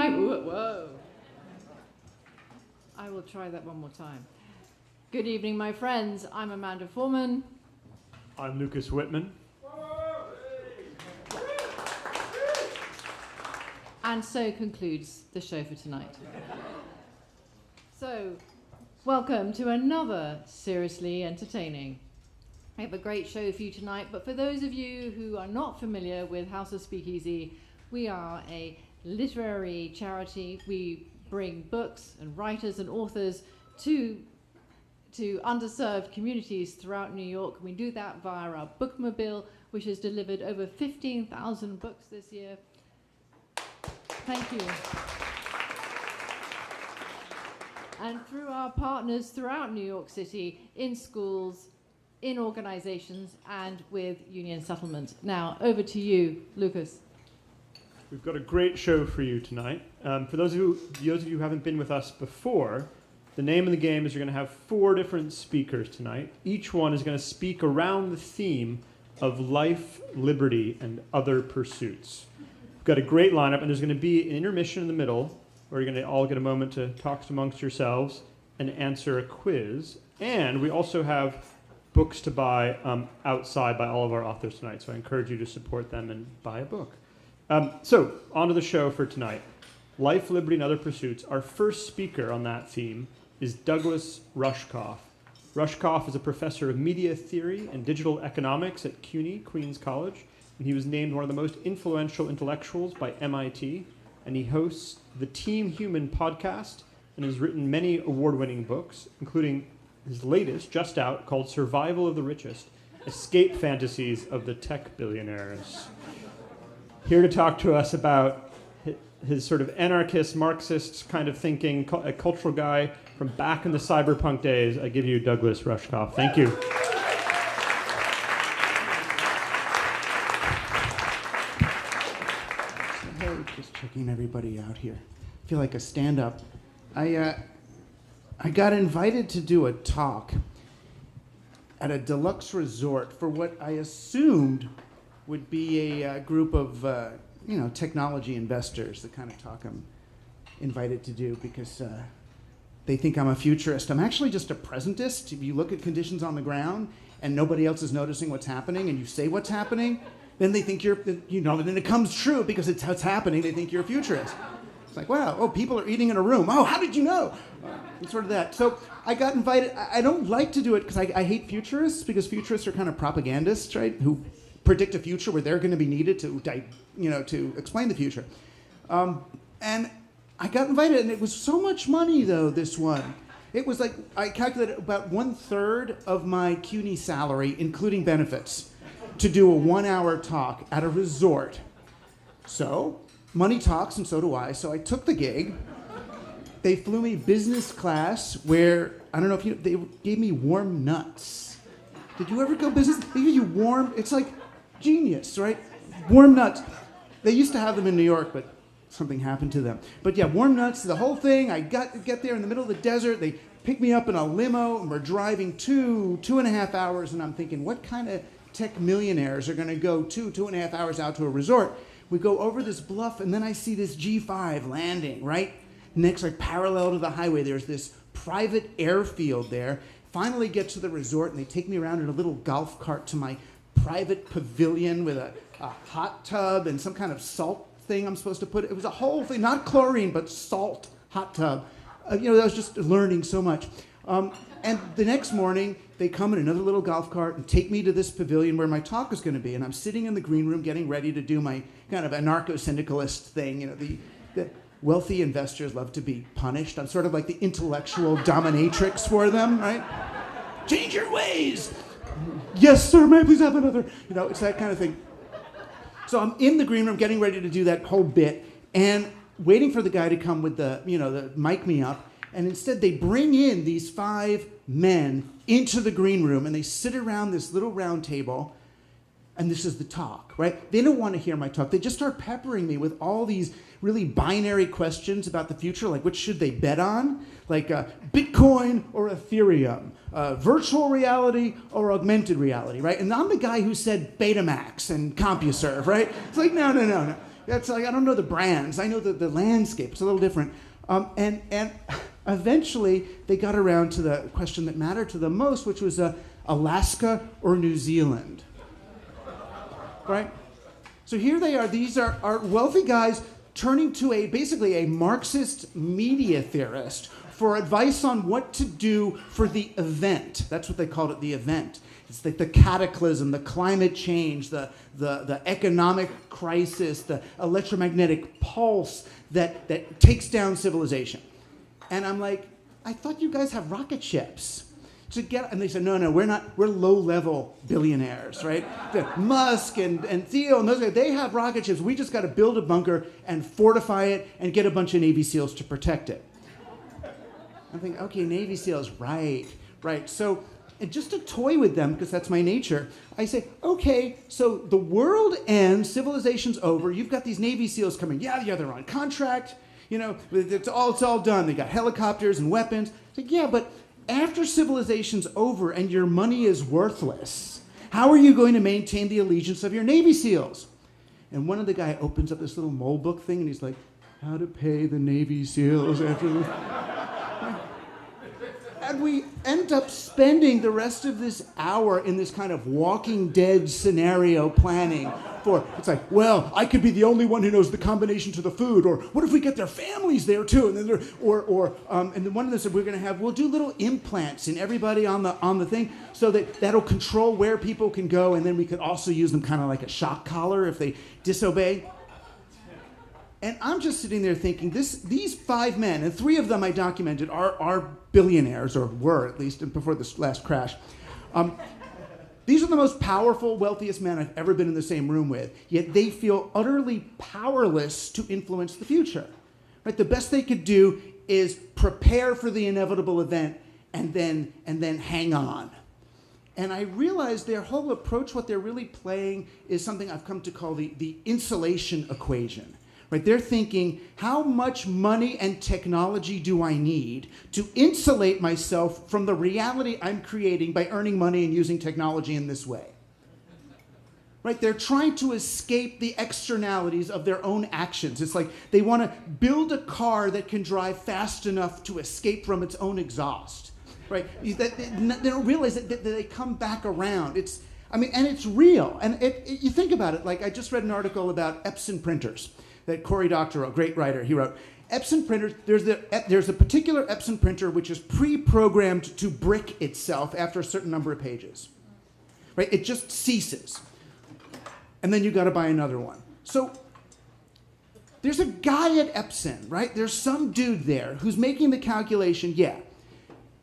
my... Whoa. I will try that one more time. Good evening, my friends. I'm Amanda Foreman. I'm Lucas Whitman. And so concludes the show for tonight. So, welcome to another Seriously Entertaining. I have a great show for you tonight, but for those of you who are not familiar with House of SpeakEasy, we are a literary charity. We bring books and writers and authors to underserved communities throughout New York. We do that via our bookmobile, which has delivered over 15,000 books this year. Thank you. And through our partners throughout New York City, in schools, in organizations, and with union settlement. Now, over to you, Lucas. We've got a great show for you tonight. For those of you who haven't been with us before, the name of the game is you're going to have 4 different speakers tonight. Each one is going to speak around the theme of life, liberty, and other pursuits. We've got a great lineup, and there's going to be an intermission in the middle where you're going to all get a moment to talk amongst yourselves and answer a quiz. And we also have books to buy outside by all of our authors tonight, so I encourage you to support them and buy a book. So, on to the show for tonight. Life, Liberty, and Other Pursuits. Our first speaker on that theme is Douglas Rushkoff. Rushkoff is a professor of media theory and digital economics at CUNY, Queens College, and he was named one of the most influential intellectuals by MIT, and he hosts the Team Human podcast and has written many award-winning books, including his latest, just out, called Survival of the Richest, Escape Fantasies of the Tech Billionaires. Here to talk to us about his sort of anarchist, Marxist kind of thinking, a cultural guy from back in the cyberpunk days, I give you Douglas Rushkoff. Thank you. Just checking everybody out here. I feel like a stand-up. I got invited to do a talk at a deluxe resort for what I assumed would be a group of technology investors, the kind of talk I'm invited to do because they think I'm a futurist. I'm actually just a presentist. If you look at conditions on the ground and nobody else is noticing what's happening and you say what's happening, then they think then it comes true because it's what's happening. They think you're a futurist. It's like, wow, people are eating in a room. Oh, how did you know? It's sort of that. So I got invited. I don't like to do it because I hate futurists because futurists are kind of propagandists, right? Who predict a future where they're going to be needed to explain the future. And I got invited, and it was so much money, though, this one. It was like, I calculated about 1/3 of my CUNY salary, including benefits, to do a 1-hour talk at a resort. So, money talks, and so do I. So I took the gig. They flew me business class where, I don't know if they gave me warm nuts. Did you ever go business? They give you warm, it's like genius, right? Warm nuts. They used to have them in New York, but something happened to them. But yeah, warm nuts, the whole thing. I get there in the middle of the desert. They pick me up in a limo, and we're driving 2.5 hours, and I'm thinking, what kind of tech millionaires are going to go 2.5 hours out to a resort? We go over this bluff, and then I see this G5 landing, right? Next, like parallel to the highway, there's this private airfield there. Finally get to the resort, and they take me around in a little golf cart to my private pavilion with a hot tub and some kind of salt thing I'm supposed to put. It was a whole thing, not chlorine, but salt hot tub. I was just learning so much. And the next morning, they come in another little golf cart and take me to this pavilion where my talk is going to be. And I'm sitting in the green room getting ready to do my kind of anarcho-syndicalist thing. The wealthy investors love to be punished. I'm sort of like the intellectual dominatrix for them, right? Change your ways. Yes, sir, may I please have another? It's that kind of thing. So I'm in the green room getting ready to do that whole bit and waiting for the guy to come with the mic me up. And instead they bring in these 5 men into the green room and they sit around this little round table and this is the talk, right? They don't want to hear my talk. They just start peppering me with all these really binary questions about the future, like which should they bet on? Like Bitcoin or Ethereum, virtual reality or augmented reality, right? And I'm the guy who said Betamax and CompuServe, right? It's like, no. That's like, I don't know the brands. I know the landscape. It's a little different. And eventually, they got around to the question that mattered to them most, which was Alaska or New Zealand, right? So here they are. These are wealthy guys turning to basically a Marxist media theorist for advice on what to do for the event. That's what they called it, the event. It's like the cataclysm, the climate change, the economic crisis, the electromagnetic pulse that takes down civilization. And I'm like, I thought you guys have rocket ships. And they said, no, we're not. We're low-level billionaires, right? Musk and Theo and those guys, they have rocket ships. We just got to build a bunker and fortify it and get a bunch of Navy SEALs to protect it. I'm thinking, okay, Navy SEALs, right. So, and just to toy with them, because that's my nature, I say, okay, so the world ends, civilization's over, you've got these Navy SEALs coming. Yeah, they're on contract, it's all done. They got helicopters and weapons. It's like, yeah, but after civilization's over and your money is worthless, how are you going to maintain the allegiance of your Navy SEALs? And one of the guy opens up this little mole book thing, and he's like, how to pay the Navy SEALs after the... And we end up spending the rest of this hour in this kind of Walking Dead scenario planning for, it's like, well, I could be the only one who knows the combination to the food, or what if we get their families there too? And then and then one of them said we'll do little implants in everybody on the thing, so that'll control where people can go, and then we could also use them kind of like a shock collar if they disobey. And I'm just sitting there thinking, these 5 men, and 3 of them I documented, are billionaires, or were at least before this last crash. These are the most powerful, wealthiest men I've ever been in the same room with, yet they feel utterly powerless to influence the future. Right? The best they could do is prepare for the inevitable event and then hang on. And I realized their whole approach, what they're really playing, is something I've come to call the insulation equation. Right? They're thinking, how much money and technology do I need to insulate myself from the reality I'm creating by earning money and using technology in this way? Right? They're trying to escape the externalities of their own actions. It's like they want to build a car that can drive fast enough to escape from its own exhaust. Right? They don't realize that they come back around. And it's real. And you think about it, like I just read an article about Epson printers that Cory Doctorow, great writer, he wrote. Epson printers, there's a particular Epson printer which is pre-programmed to brick itself after a certain number of pages. Right? It just ceases. And then you got to buy another one. So there's a guy at Epson, right? There's some dude there who's making the calculation,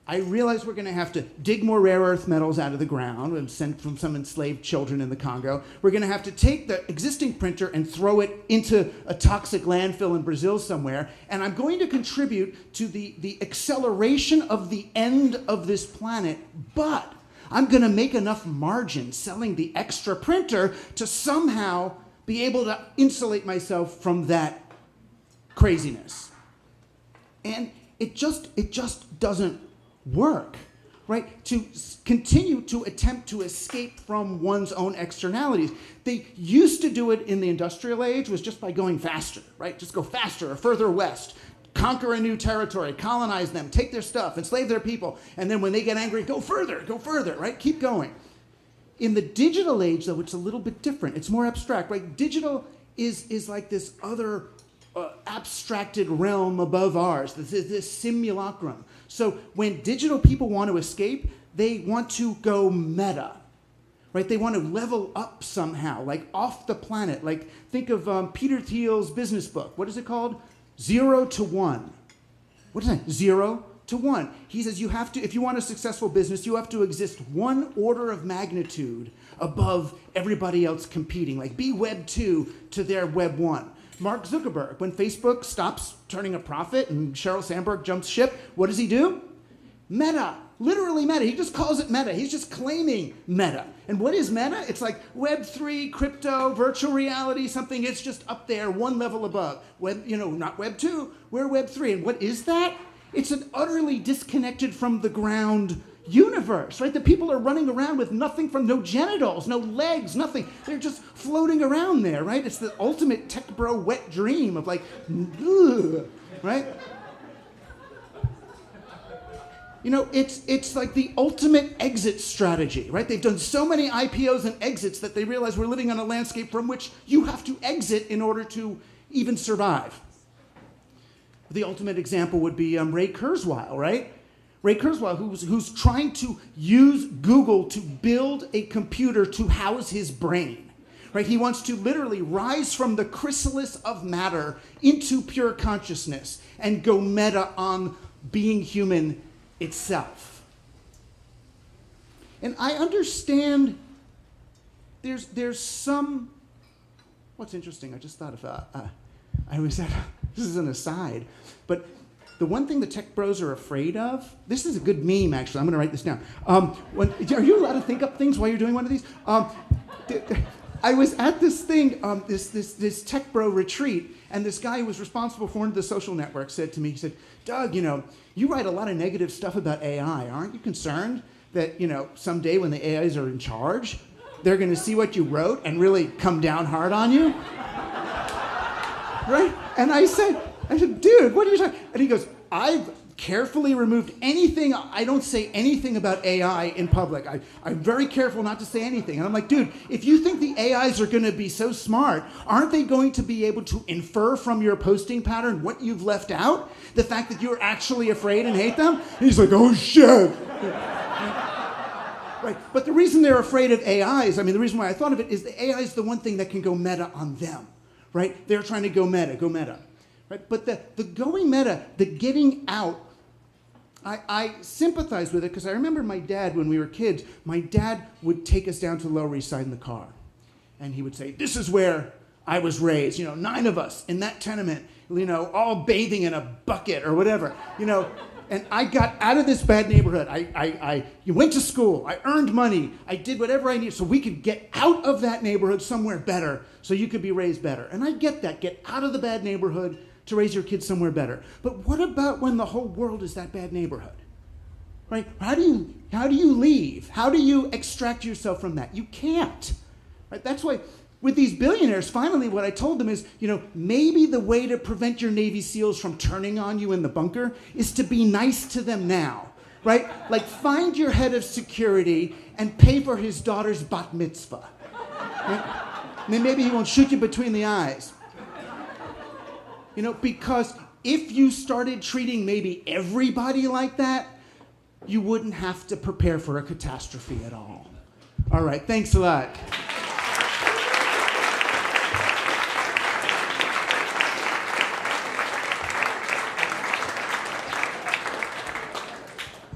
I realize we're going to have to dig more rare earth metals out of the ground and send from some enslaved children in the Congo. We're going to have to take the existing printer and throw it into a toxic landfill in Brazil somewhere. And I'm going to contribute to the acceleration of the end of this planet. But I'm going to make enough margin selling the extra printer to somehow be able to insulate myself from that craziness. And it just doesn't work, right? To continue to attempt to escape from one's own externalities. They used to do it in the industrial age, was just by going faster, right? Just go faster or further west, conquer a new territory, colonize them, take their stuff, enslave their people, and then when they get angry, go further, right? Keep going. In the digital age, though, it's a little bit different. It's more abstract, right? Digital is like this other abstracted realm above ours, this simulacrum. So when digital people want to escape, they want to go meta, right? They want to level up somehow, like off the planet. Like think of Peter Thiel's business book. What is it called? 0 to 1. What is that? 0 to 1. He says you have to, if you want a successful business, you have to exist 1 order of magnitude above everybody else competing. Like be Web 2 to their Web 1. Mark Zuckerberg, when Facebook stops turning a profit and Sheryl Sandberg jumps ship, what does he do? Meta. Literally meta. He just calls it meta. He's just claiming meta. And what is meta? It's like Web 3, crypto, virtual reality, something. It's just up there, 1 level above. Not Web 2, we're Web 3. And what is that? It's an utterly disconnected from the ground universe, right? The people are running around with nothing from no genitals, no legs, nothing. They're just floating around there, right? It's the ultimate tech bro wet dream of like, ugh, right? You know, it's like the ultimate exit strategy, right? They've done so many IPOs and exits that they realize we're living on a landscape from which you have to exit in order to even survive. The ultimate example would be Ray Kurzweil, right? Ray Kurzweil, who's trying to use Google to build a computer to house his brain, right? He wants to literally rise from the chrysalis of matter into pure consciousness and go meta on being human itself. And I understand there's some, what's interesting, I just thought of, I was at, this is an aside, but the one thing the tech bros are afraid of, this is a good meme actually, I'm gonna write this down. Are you allowed to think up things while you're doing one of these? I was at this thing, this tech bro retreat, and this guy who was responsible for one of the social networks said to me, he said, Doug, you know, you write a lot of negative stuff about AI. Aren't you concerned that, you know, someday when the AIs are in charge, they're going to see what you wrote and really come down hard on you? Right? And I said, dude, what are you talking? And he goes, I've carefully removed anything. I don't say anything about AI in public. I'm very careful not to say anything. And I'm like, dude, if you think the AIs are going to be so smart, aren't they going to be able to infer from your posting pattern what you've left out? The fact that you're actually afraid and hate them? And he's like, oh, shit. Right. But the reason they're afraid of AIs, I mean, the reason why I thought of it is the AI is the one thing that can go meta on them. Right? They're trying to go meta. Right? But the going meta, the getting out, I sympathize with it because I remember my dad, when we were kids, my dad would take us down to the Lower East Side in the car. And he would say, this is where I was raised, 9 of us in that tenement, all bathing in a bucket or whatever, And I got out of this bad neighborhood. I went to school. I earned money. I did whatever I needed so we could get out of that neighborhood somewhere better so you could be raised better. And I get that. Get out of the bad neighborhood to raise your kids somewhere better. But what about when the whole world is that bad neighborhood? Right? How do you leave? How do you extract yourself from that? You can't. Right? That's why with these billionaires, finally what I told them is, maybe the way to prevent your Navy SEALs from turning on you in the bunker is to be nice to them now. Right? Like find your head of security and pay for his daughter's bat mitzvah. Right? And then maybe he won't shoot you between the eyes. Because if you started treating maybe everybody like that, you wouldn't have to prepare for a catastrophe at all. All right, thanks a lot.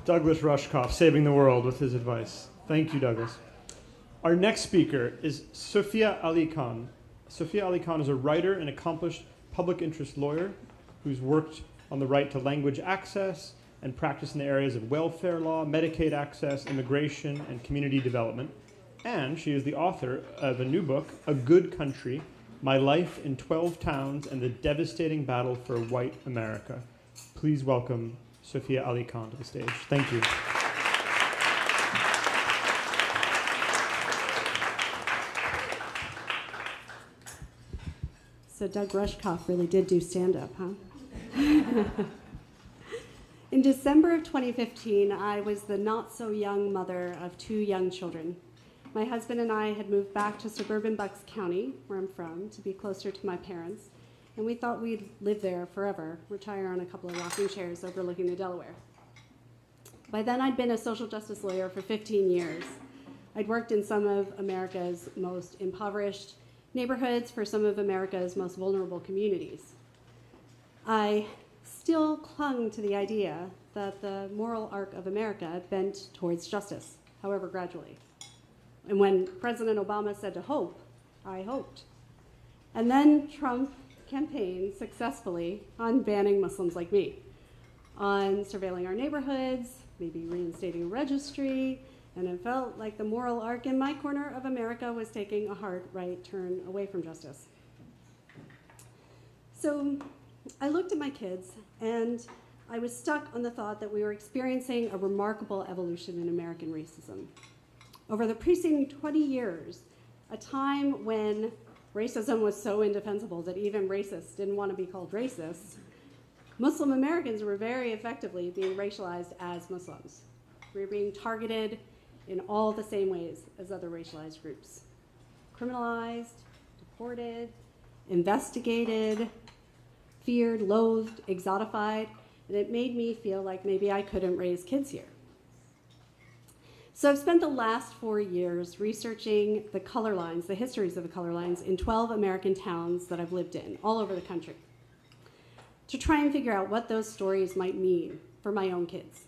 Douglas Rushkoff, saving the world with his advice. Thank you, Douglas. Our next speaker is Sophia Ali Khan. Sophia Ali Khan is a writer and accomplished public interest lawyer who's worked on the right to language access and practice in the areas of welfare law, Medicaid access, immigration, and community development. And she is the author of a new book, A Good Country, My Life in 12 Towns and the Devastating Battle for White America. Please welcome Sophia Ali Khan to the stage. Thank you. So Doug Rushkoff really did do stand-up, huh? In December of 2015, I was the not-so-young mother of 2 young children. My husband and I had moved back to suburban Bucks County, where I'm from, to be closer to my parents, and we thought we'd live there forever, retire on a couple of rocking chairs overlooking the Delaware. By then, I'd been a social justice lawyer for 15 years. I'd worked in some of America's most impoverished neighborhoods for some of America's most vulnerable communities. I still clung to the idea that the moral arc of America bent towards justice, however gradually. And when President Obama said to hope, I hoped. And then Trump campaigned successfully on banning Muslims like me, on surveilling our neighborhoods, maybe reinstating a registry, and it felt like the moral arc in my corner of America was taking a hard right turn away from justice. So I looked at my kids, and I was stuck on the thought that we were experiencing a remarkable evolution in American racism. Over the preceding 20 years, a time when racism was so indefensible that even racists didn't want to be called racists, Muslim Americans were very effectively being racialized as Muslims. We were being targeted in all the same ways as other racialized groups. Criminalized, deported, investigated, feared, loathed, exotified, and it made me feel like maybe I couldn't raise kids here. So I've spent the last 4 years researching the color lines, the histories of the color lines in 12 American towns that I've lived in, all over the country, to try and figure out what those stories might mean for my own kids.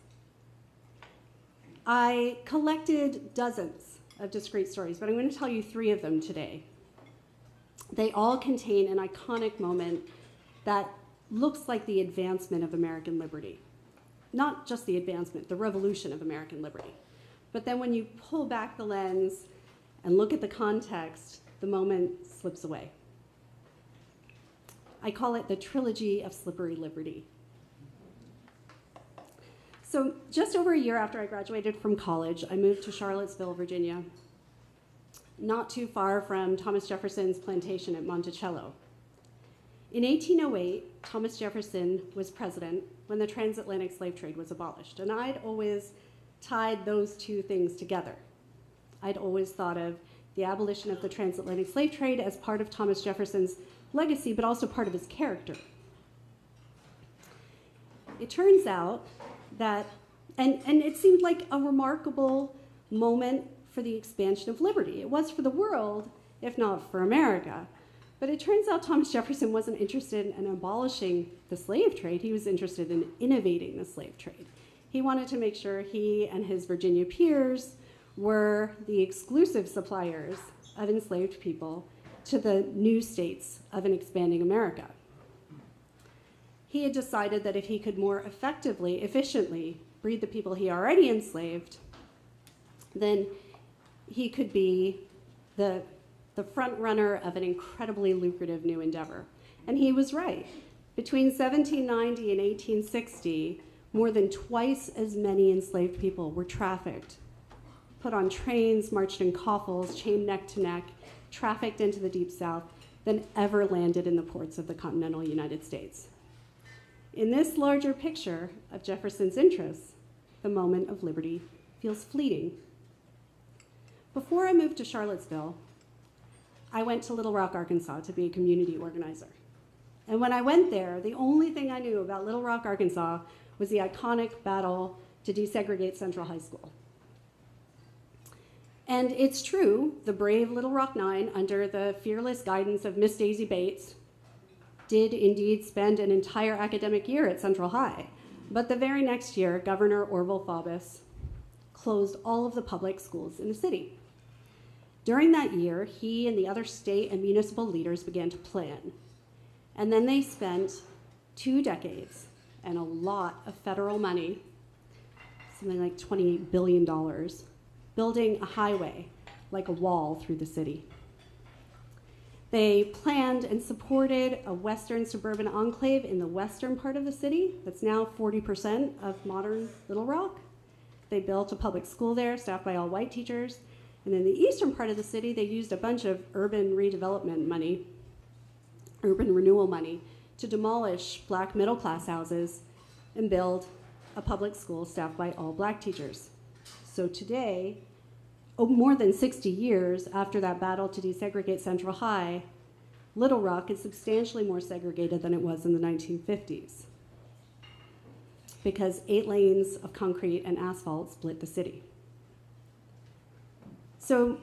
I collected dozens of discrete stories, but I'm going to tell you 3 of them today. They all contain an iconic moment that looks like the advancement of American liberty. Not just the advancement, the revolution of American liberty. But then when you pull back the lens and look at the context, the moment slips away. I call it the trilogy of slippery liberty. So just over a year after I graduated from college, I moved to Charlottesville, Virginia, not too far from Thomas Jefferson's plantation at Monticello. In 1808, Thomas Jefferson was president when the transatlantic slave trade was abolished, and I'd always tied those 2 things together. I'd always thought of the abolition of the transatlantic slave trade as part of Thomas Jefferson's legacy, but also part of his character. It turns out that, and it seemed like a remarkable moment for the expansion of liberty. It was for the world, if not for America. But it turns out Thomas Jefferson wasn't interested in abolishing the slave trade. He was interested in innovating the slave trade. He wanted to make sure he and his Virginia peers were the exclusive suppliers of enslaved people to the new states of an expanding America. He had decided that if he could more effectively, efficiently breed the people he already enslaved, then he could be the front runner of an incredibly lucrative new endeavor. And he was right. Between 1790 and 1860, more than twice as many enslaved people were trafficked, put on trains, marched in coffles, chained neck to neck, trafficked into the Deep South than ever landed in the ports of the continental United States. In this larger picture of Jefferson's interests, the moment of liberty feels fleeting. Before I moved to Charlottesville, I went to Little Rock, Arkansas to be a community organizer. And when I went there, the only thing I knew about Little Rock, Arkansas was the iconic battle to desegregate Central High School. And it's true, the brave Little Rock Nine, under the fearless guidance of Miss Daisy Bates, did indeed spend an entire academic year at Central High. But the very next year, Governor Orville Faubus closed all of the public schools in the city. During that year, he and the other state and municipal leaders began to plan. And then they spent 2 decades and a lot of federal money, something like $28 billion, building a highway like a wall through the city. They planned and supported a western suburban enclave in the western part of the city that's now 40% of modern Little Rock. They built a public school there, staffed by all white teachers. And in the eastern part of the city, they used a bunch of urban redevelopment money, urban renewal money, to demolish black middle-class houses and build a public school staffed by all black teachers. So today, more than 60 years after that battle to desegregate Central High, Little Rock is substantially more segregated than it was in the 1950s because 8 lanes of concrete and asphalt split the city. So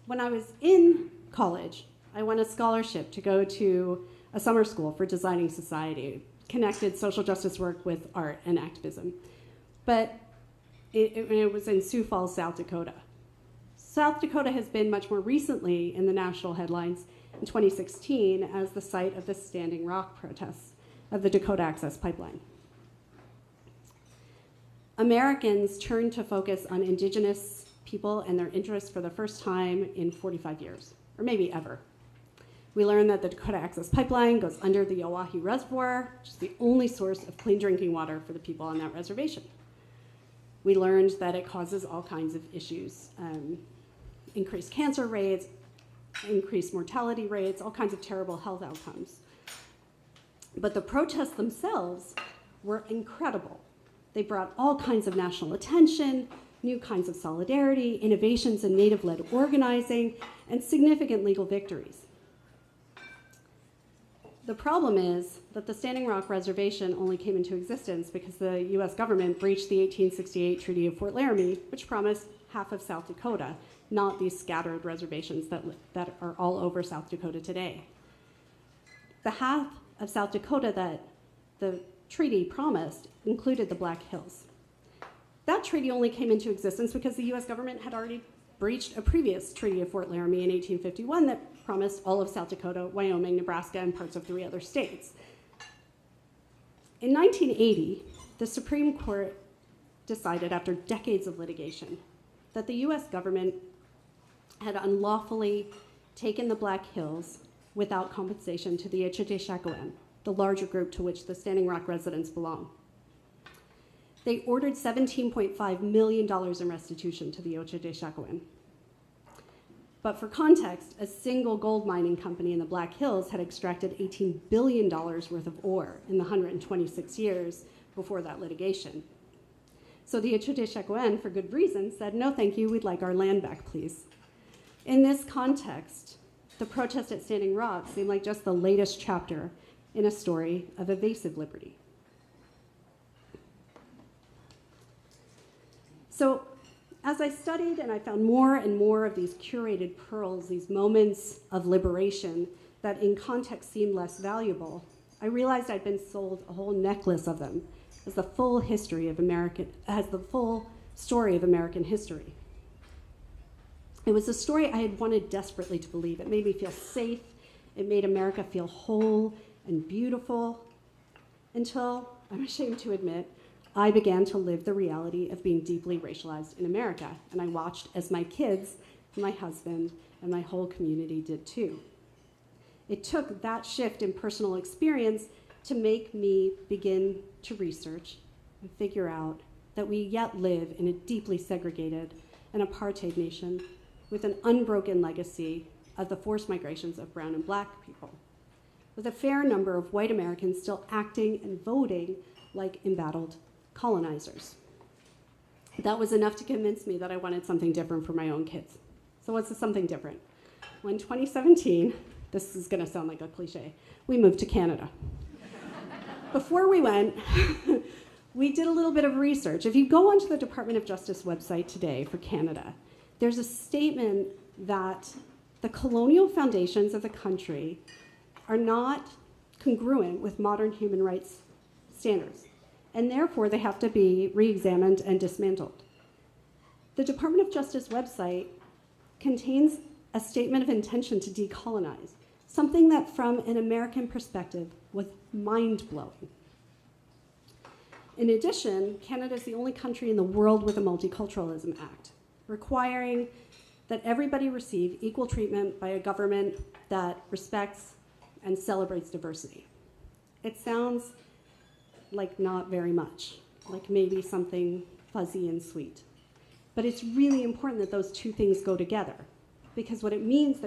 when I was in college, I won a scholarship to go to a summer school for designing society, connected social justice work with art and activism. But it was in Sioux Falls, South Dakota. South Dakota has been much more recently in the national headlines in 2016 as the site of the Standing Rock protests of the Dakota Access Pipeline. Americans turned to focus on indigenous people and their interests for the first time in 45 years, or maybe ever. We learned that the Dakota Access Pipeline goes under the Oahe Reservoir, which is the only source of clean drinking water for the people on that reservation. We learned that it causes all kinds of issues, increased cancer rates, increased mortality rates, all kinds of terrible health outcomes. But the protests themselves were incredible. They brought all kinds of national attention, new kinds of solidarity, innovations in Native-led organizing, and significant legal victories. The problem is that the Standing Rock Reservation only came into existence because the US government breached the 1868 Treaty of Fort Laramie, which promised half of South Dakota, not these scattered reservations that are all over South Dakota today. The half of South Dakota that the treaty promised included the Black Hills. That treaty only came into existence because the US government had already breached a previous Treaty of Fort Laramie in 1851 that promised all of South Dakota, Wyoming, Nebraska, and parts of 3 other states. In 1980, the Supreme Court decided, after decades of litigation, that the US government had unlawfully taken the Black Hills without compensation to the Haudenosaunee, the larger group to which the Standing Rock residents belong. They ordered $17.5 million in restitution to the Haudenosaunee. But for context, a single gold mining company in the Black Hills had extracted $18 billion worth of ore in the 126 years before that litigation. So the Haudenosaunee, for good reason, said, no thank you, we'd like our land back, please. In this context, the protest at Standing Rock seemed like just the latest chapter in a story of evasive liberty. So as I studied and I found more and more of these curated pearls, these moments of liberation that in context seemed less valuable, I realized I'd been sold a whole necklace of them as the full story of American history. It was a story I had wanted desperately to believe. It made me feel safe. It made America feel whole and beautiful, until, I'm ashamed to admit, I began to live the reality of being deeply racialized in America, and I watched as my kids, my husband, and my whole community did too. It took that shift in personal experience to make me begin to research and figure out that we yet live in a deeply segregated and apartheid nation with an unbroken legacy of the forced migrations of brown and black people, with a fair number of white Americans still acting and voting like embattled colonizers. That was enough to convince me that I wanted something different for my own kids. So what's the something different? Well, in 2017, this is gonna sound like a cliche, we moved to Canada. Before we went, we did a little bit of research. If you go onto the Department of Justice website today for Canada, there's a statement that the colonial foundations of the country are not congruent with modern human rights standards, and therefore they have to be re-examined and dismantled. The Department of Justice website contains a statement of intention to decolonize, something that from an American perspective was mind-blowing. In addition, Canada is the only country in the world with a Multiculturalism Act, requiring that everybody receive equal treatment by a government that respects and celebrates diversity. It sounds like not very much, like maybe something fuzzy and sweet. But it's really important that those two things go together, because what it means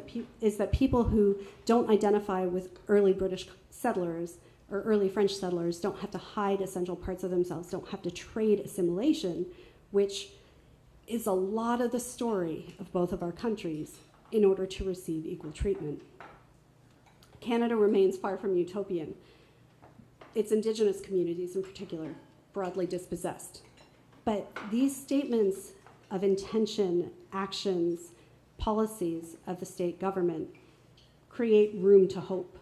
is that people who don't identify with early British settlers or early French settlers don't have to hide essential parts of themselves, don't have to trade assimilation, which is a lot of the story of both of our countries, in order to receive equal treatment. Canada remains far from utopian. Its indigenous communities in particular, broadly dispossessed. But these statements of intention, actions, policies of the state government create room to hope.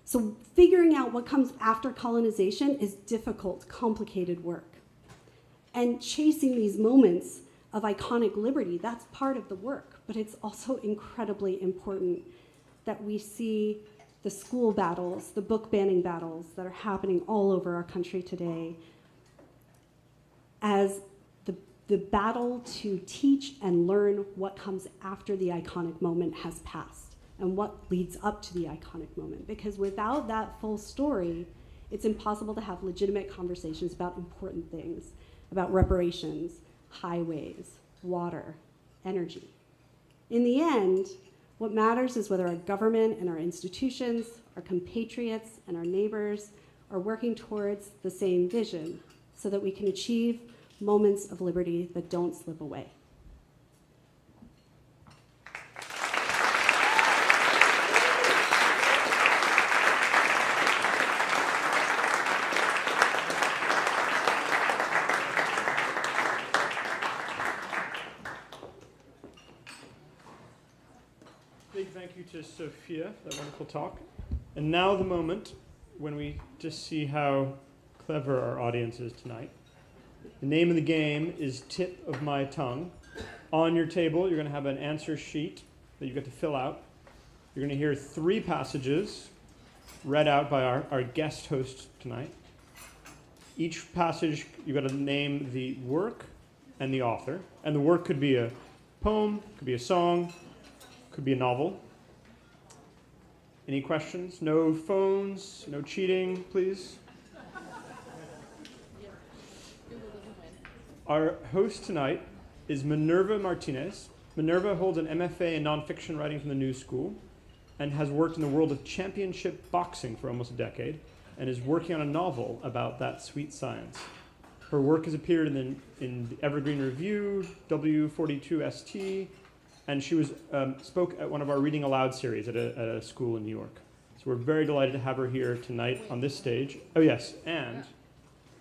So figuring out what comes after colonization is difficult, complicated work. And chasing these moments of iconic liberty, that's part of the work, but it's also incredibly important that we see the school battles, the book banning battles that are happening all over our country today as the battle to teach and learn what comes after the iconic moment has passed. and what leads up to the iconic moment. Because without that full story, it's impossible to have legitimate conversations about important things, about reparations, highways, water, energy. In the end, what matters is whether our government and our institutions, our compatriots and our neighbors are working towards the same vision so that we can achieve moments of liberty that don't slip away. Big thank you to Sophia for that wonderful talk. And now the moment when we just see how clever our audience is tonight. The name of the game is Tip of My Tongue. On your table, you're going to have an answer sheet that you get to fill out. You're going to hear 3 passages read out by our guest host tonight. Each passage, you've got to name the work and the author. And the work could be a poem, could be a song, could be a novel. Any questions? No phones, no cheating, please. Our host tonight is Minerva Martinez. Minerva holds an MFA in nonfiction writing from the New School and has worked in the world of championship boxing for almost a decade and is working on a novel about that sweet science. Her work has appeared in the Evergreen Review, W42ST, and she spoke at one of our Reading Aloud series at a school in New York. So we're very delighted to have her here tonight on this stage. Oh yes, and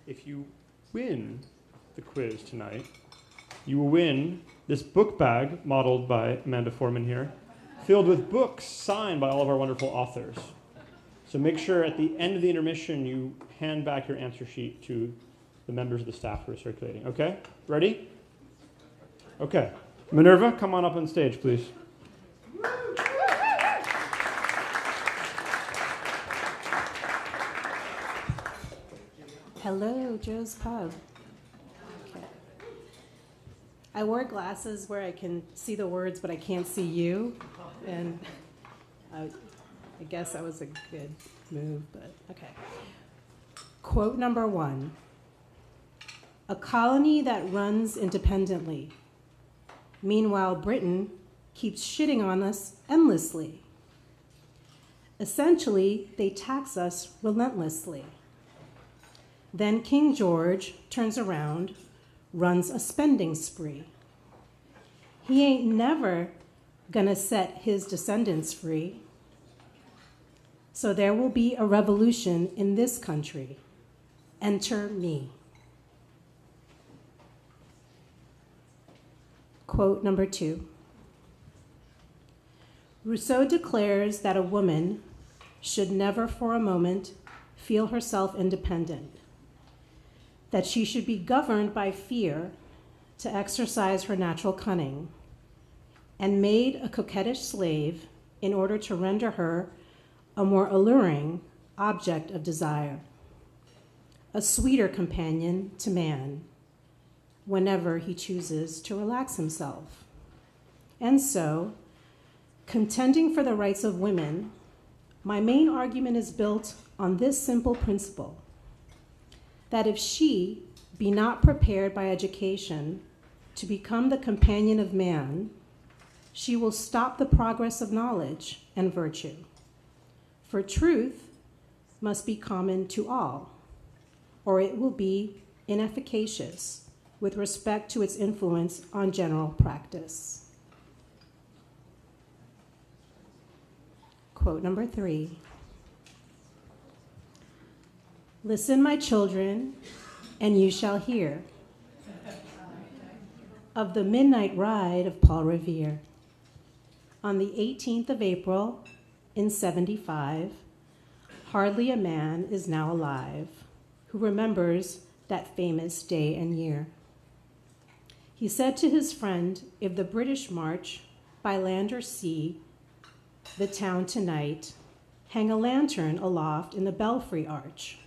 if you win the quiz tonight, you will win this book bag modeled by Amanda Foreman here, filled with books signed by all of our wonderful authors. So make sure at the end of the intermission you hand back your answer sheet to the members of the staff who are circulating. Okay? Ready? Okay. Minerva, come on up on stage, please. Hello, Joe's Pub. Okay. I wore glasses where I can see the words, but I can't see you. And I guess that was a good move, but okay. Quote number 1. A colony that runs independently. Meanwhile, Britain keeps shitting on us endlessly. Essentially, they tax us relentlessly. Then King George turns around, runs a spending spree. He ain't never gonna set his descendants free. So there will be a revolution in this country. Enter me. Quote number 2. Rousseau declares that a woman should never for a moment feel herself independent, that she should be governed by fear to exercise her natural cunning, and made a coquettish slave in order to render her a more alluring object of desire, a sweeter companion to man, whenever he chooses to relax himself. And so, contending for the rights of women, my main argument is built on this simple principle, that if she be not prepared by education to become the companion of man, she will stop the progress of knowledge and virtue. For truth must be common to all, or it will be inefficacious with respect to its influence on general practice. Quote number 3. Listen, my children, and you shall hear of the midnight ride of Paul Revere. On the 18th of April in 75, hardly a man is now alive who remembers that famous day and year. He said to his friend, if the British march by land or sea the town tonight, hang a lantern aloft in the belfry arch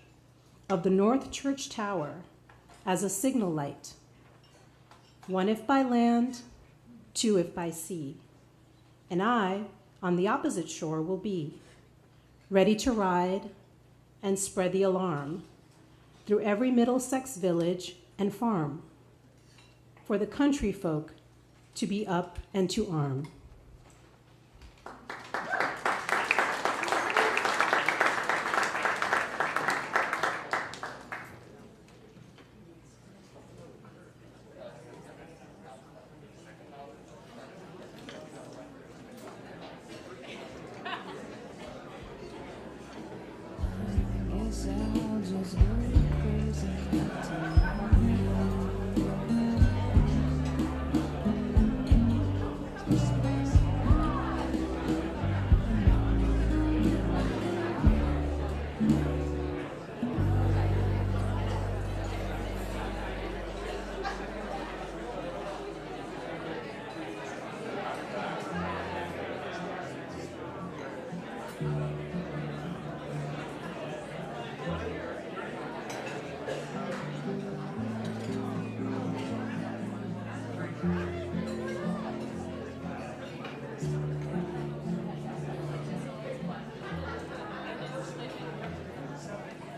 of the North Church Tower as a signal light, 1 if by land, 2 if by sea, and I, on the opposite shore will be, ready to ride and spread the alarm through every Middlesex village and farm, for the country folk to be up and to arm.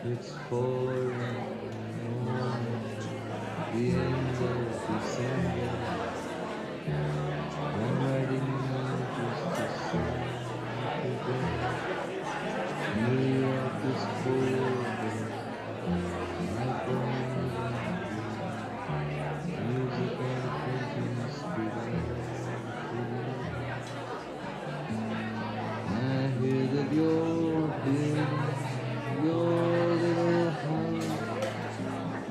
It's falling on the end of December. I'm riding just to see again. New York is cold, my bones and music and printing speed. I hear that you're building your little house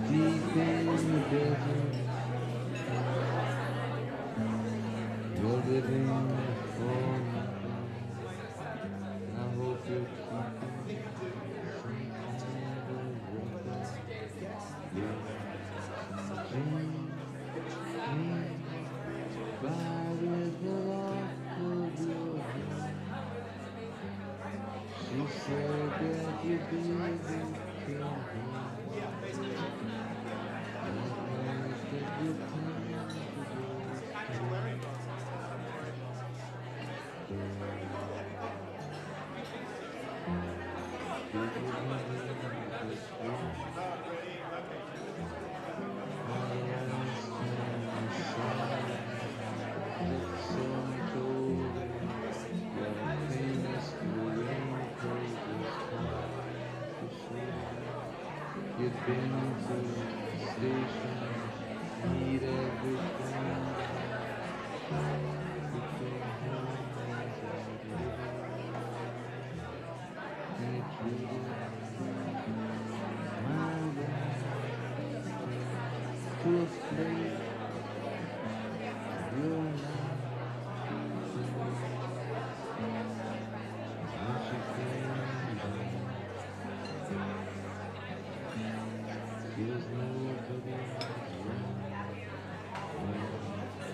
deep in the desert. You're living for nothing. I hope you're keeping some kind of record. By with the lock of your hand. She said that you didn't kill her. You've been to the station, need everything. You came home as I did. You treated my life to a plate of your life. And she came down. Feels nobody around.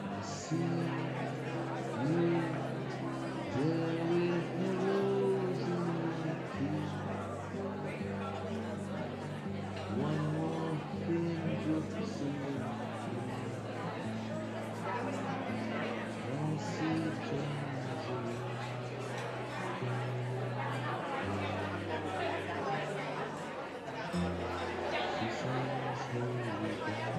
I see you there with the rose in your teeth. One more thing to see. I see John's away. She sings slowly down.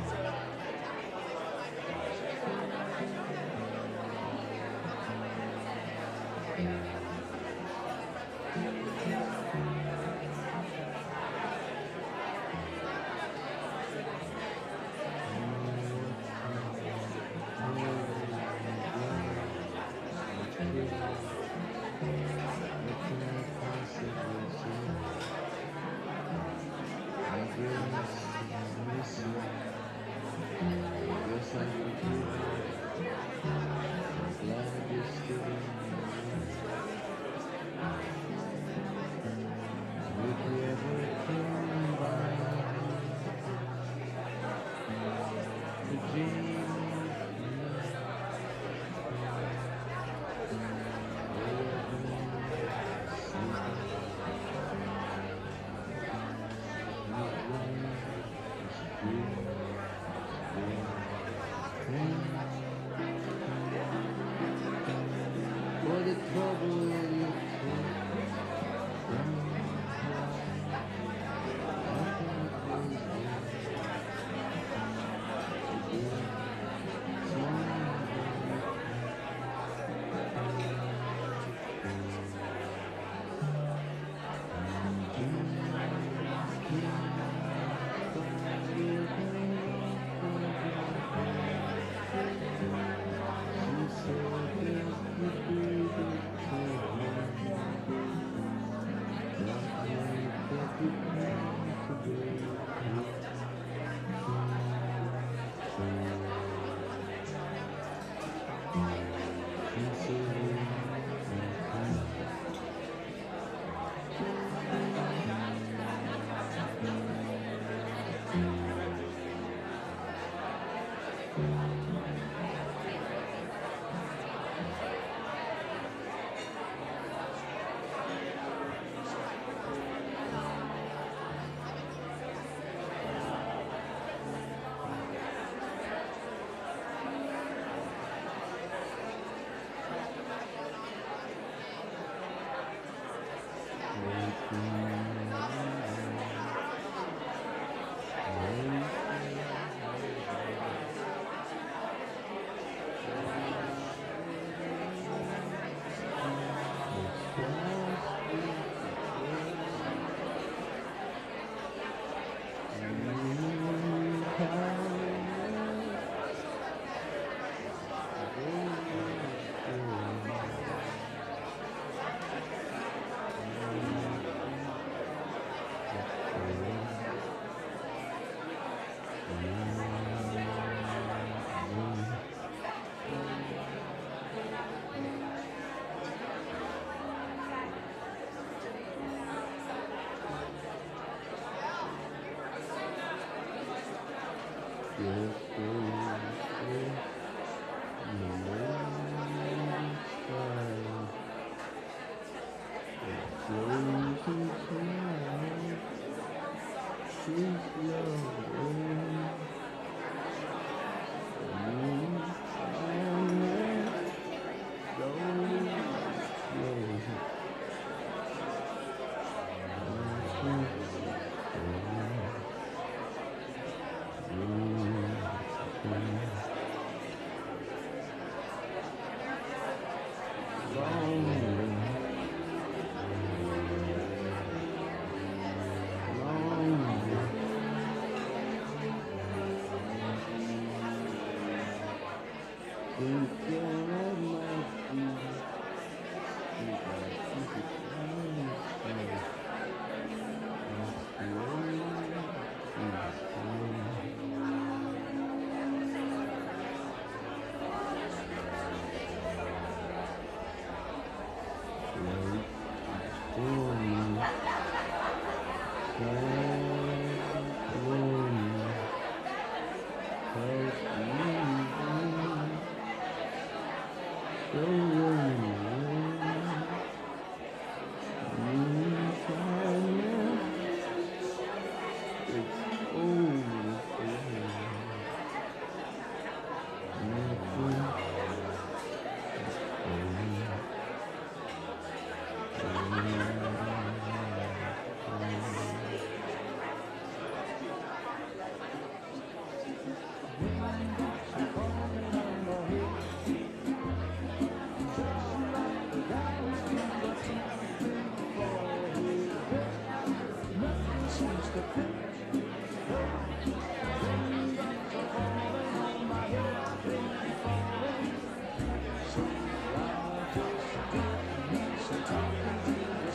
Glad you're still in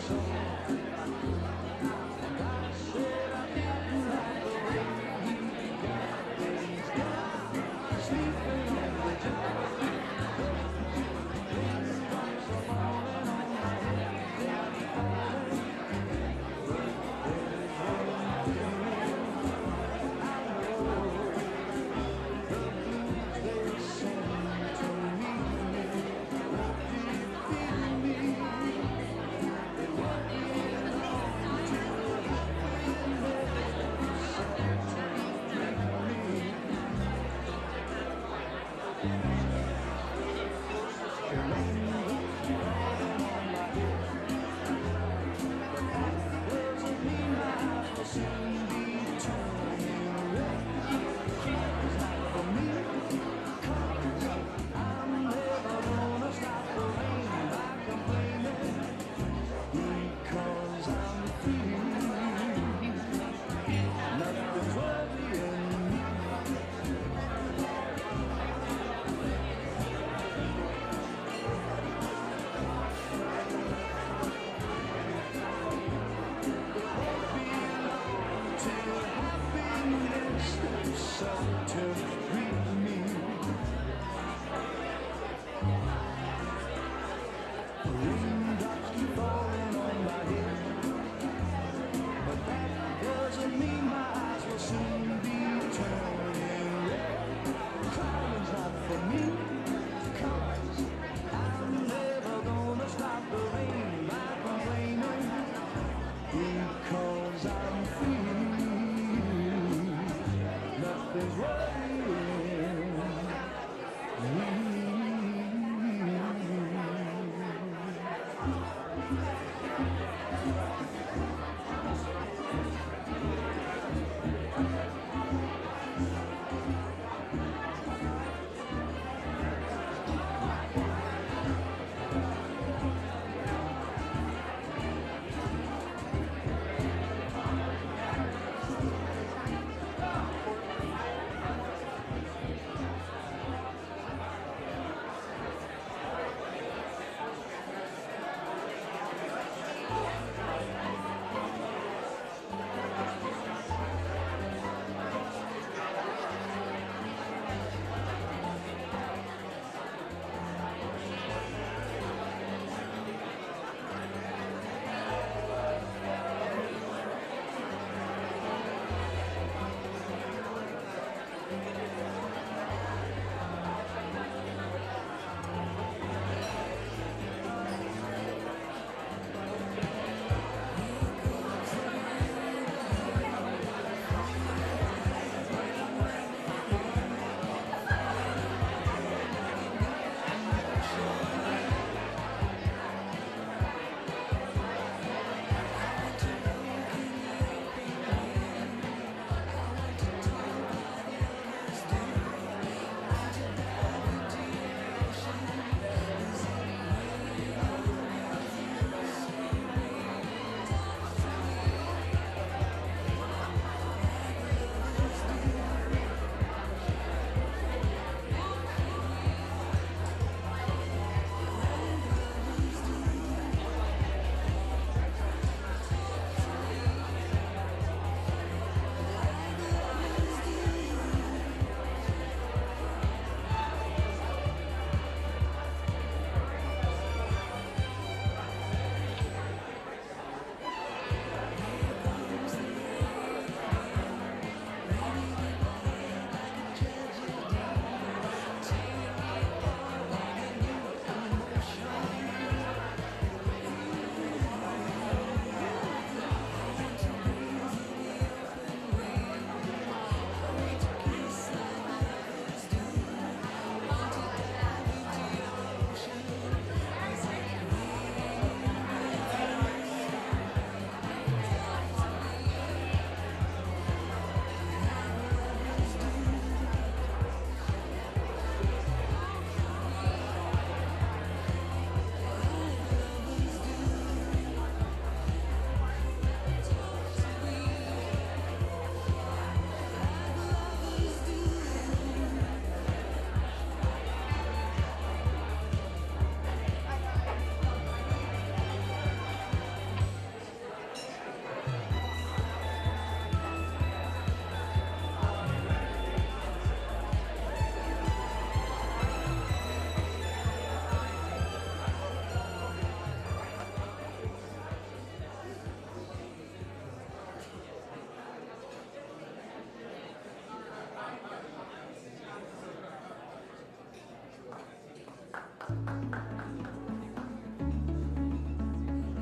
So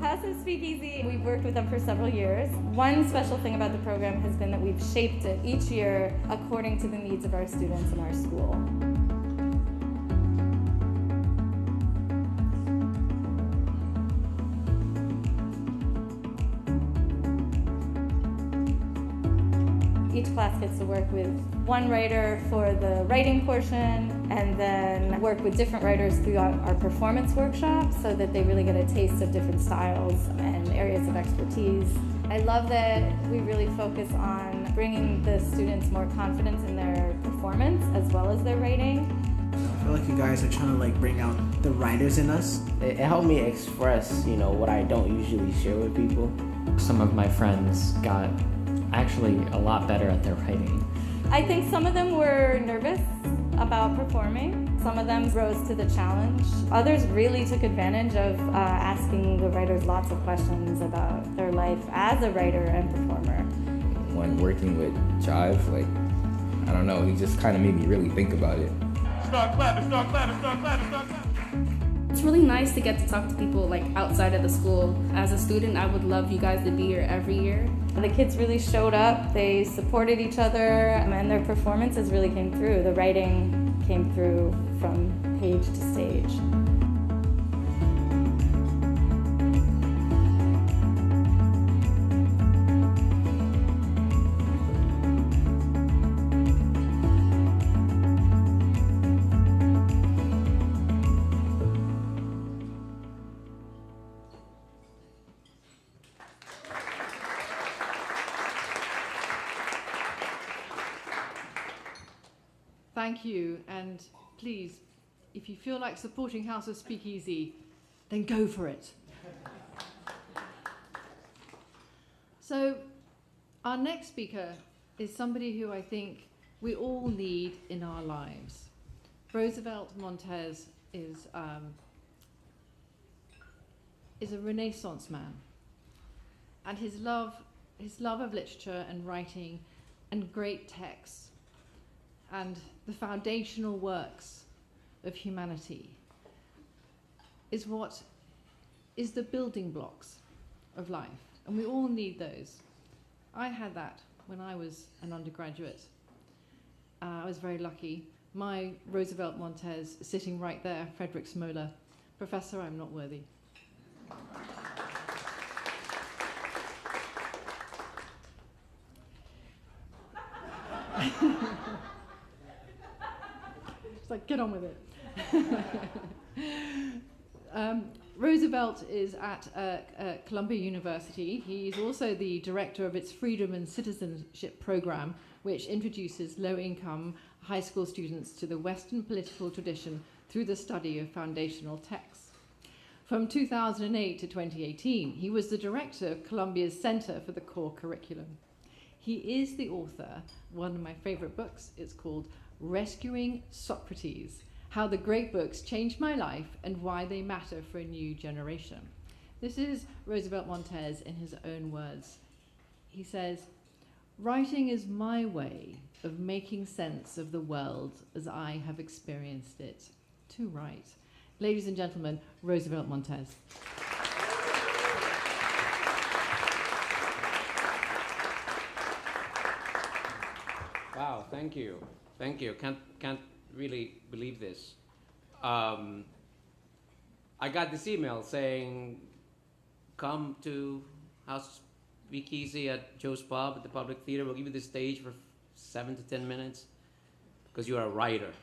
House of SpeakEasy, we've worked with them for several years. One special thing about the program has been that we've shaped it each year according to the needs of our students in our school. Each class gets to work with one writer for the writing portion and then work with different writers throughout our performance workshops so that they really get a taste of different styles and areas of expertise. I love that we really focus on bringing the students more confidence in their performance as well as their writing. I feel like you guys are trying to bring out the writers in us. It helped me express, what I don't usually share with people. Some of my friends got actually a lot better at their writing. I think some of them were nervous about performing. Some of them rose to the challenge. Others really took advantage of asking the writers lots of questions about their life as a writer and performer. When working with Jive, I don't know, he just kind of made me really think about it. Start clapping, start clapping, start clapping, start clapping. It's really nice to get to talk to people outside of the school. As a student, I would love you guys to be here every year. The kids really showed up, they supported each other, and their performances really came through. The writing came through from page to stage. Thank you, and please, if you feel like supporting House of SpeakEasy, then go for it. So our next speaker is somebody who I think we all need in our lives. Roosevelt Montez is a Renaissance man, and his love of literature and writing and great texts and the foundational works of humanity is what is the building blocks of life, and we all need those. I had that when I was an undergraduate. I was very lucky. My Roosevelt Montez sitting right there, Frederick Smoller. Professor, I'm not worthy. It's like, get on with it. Roosevelt is at Columbia University. He's also the director of its Freedom and Citizenship Program, which introduces low-income high school students to the Western political tradition through the study of foundational texts. From 2008 to 2018, he was the director of Columbia's Center for the Core Curriculum. He is the author, one of my favorite books. It's called Rescuing Socrates: How the Great Books Changed My Life and Why They Matter for a New Generation. This is Roosevelt Montez in his own words. He says, "Writing is my way of making sense of the world as I have experienced it. To write." Ladies and gentlemen, Roosevelt Montez. Wow, thank you. Thank you. Can't really believe this. I got this email saying, come to House of SpeakEasy at Joe's Pub at the Public Theater. We'll give you the stage for 7 to 10 minutes because you are a writer.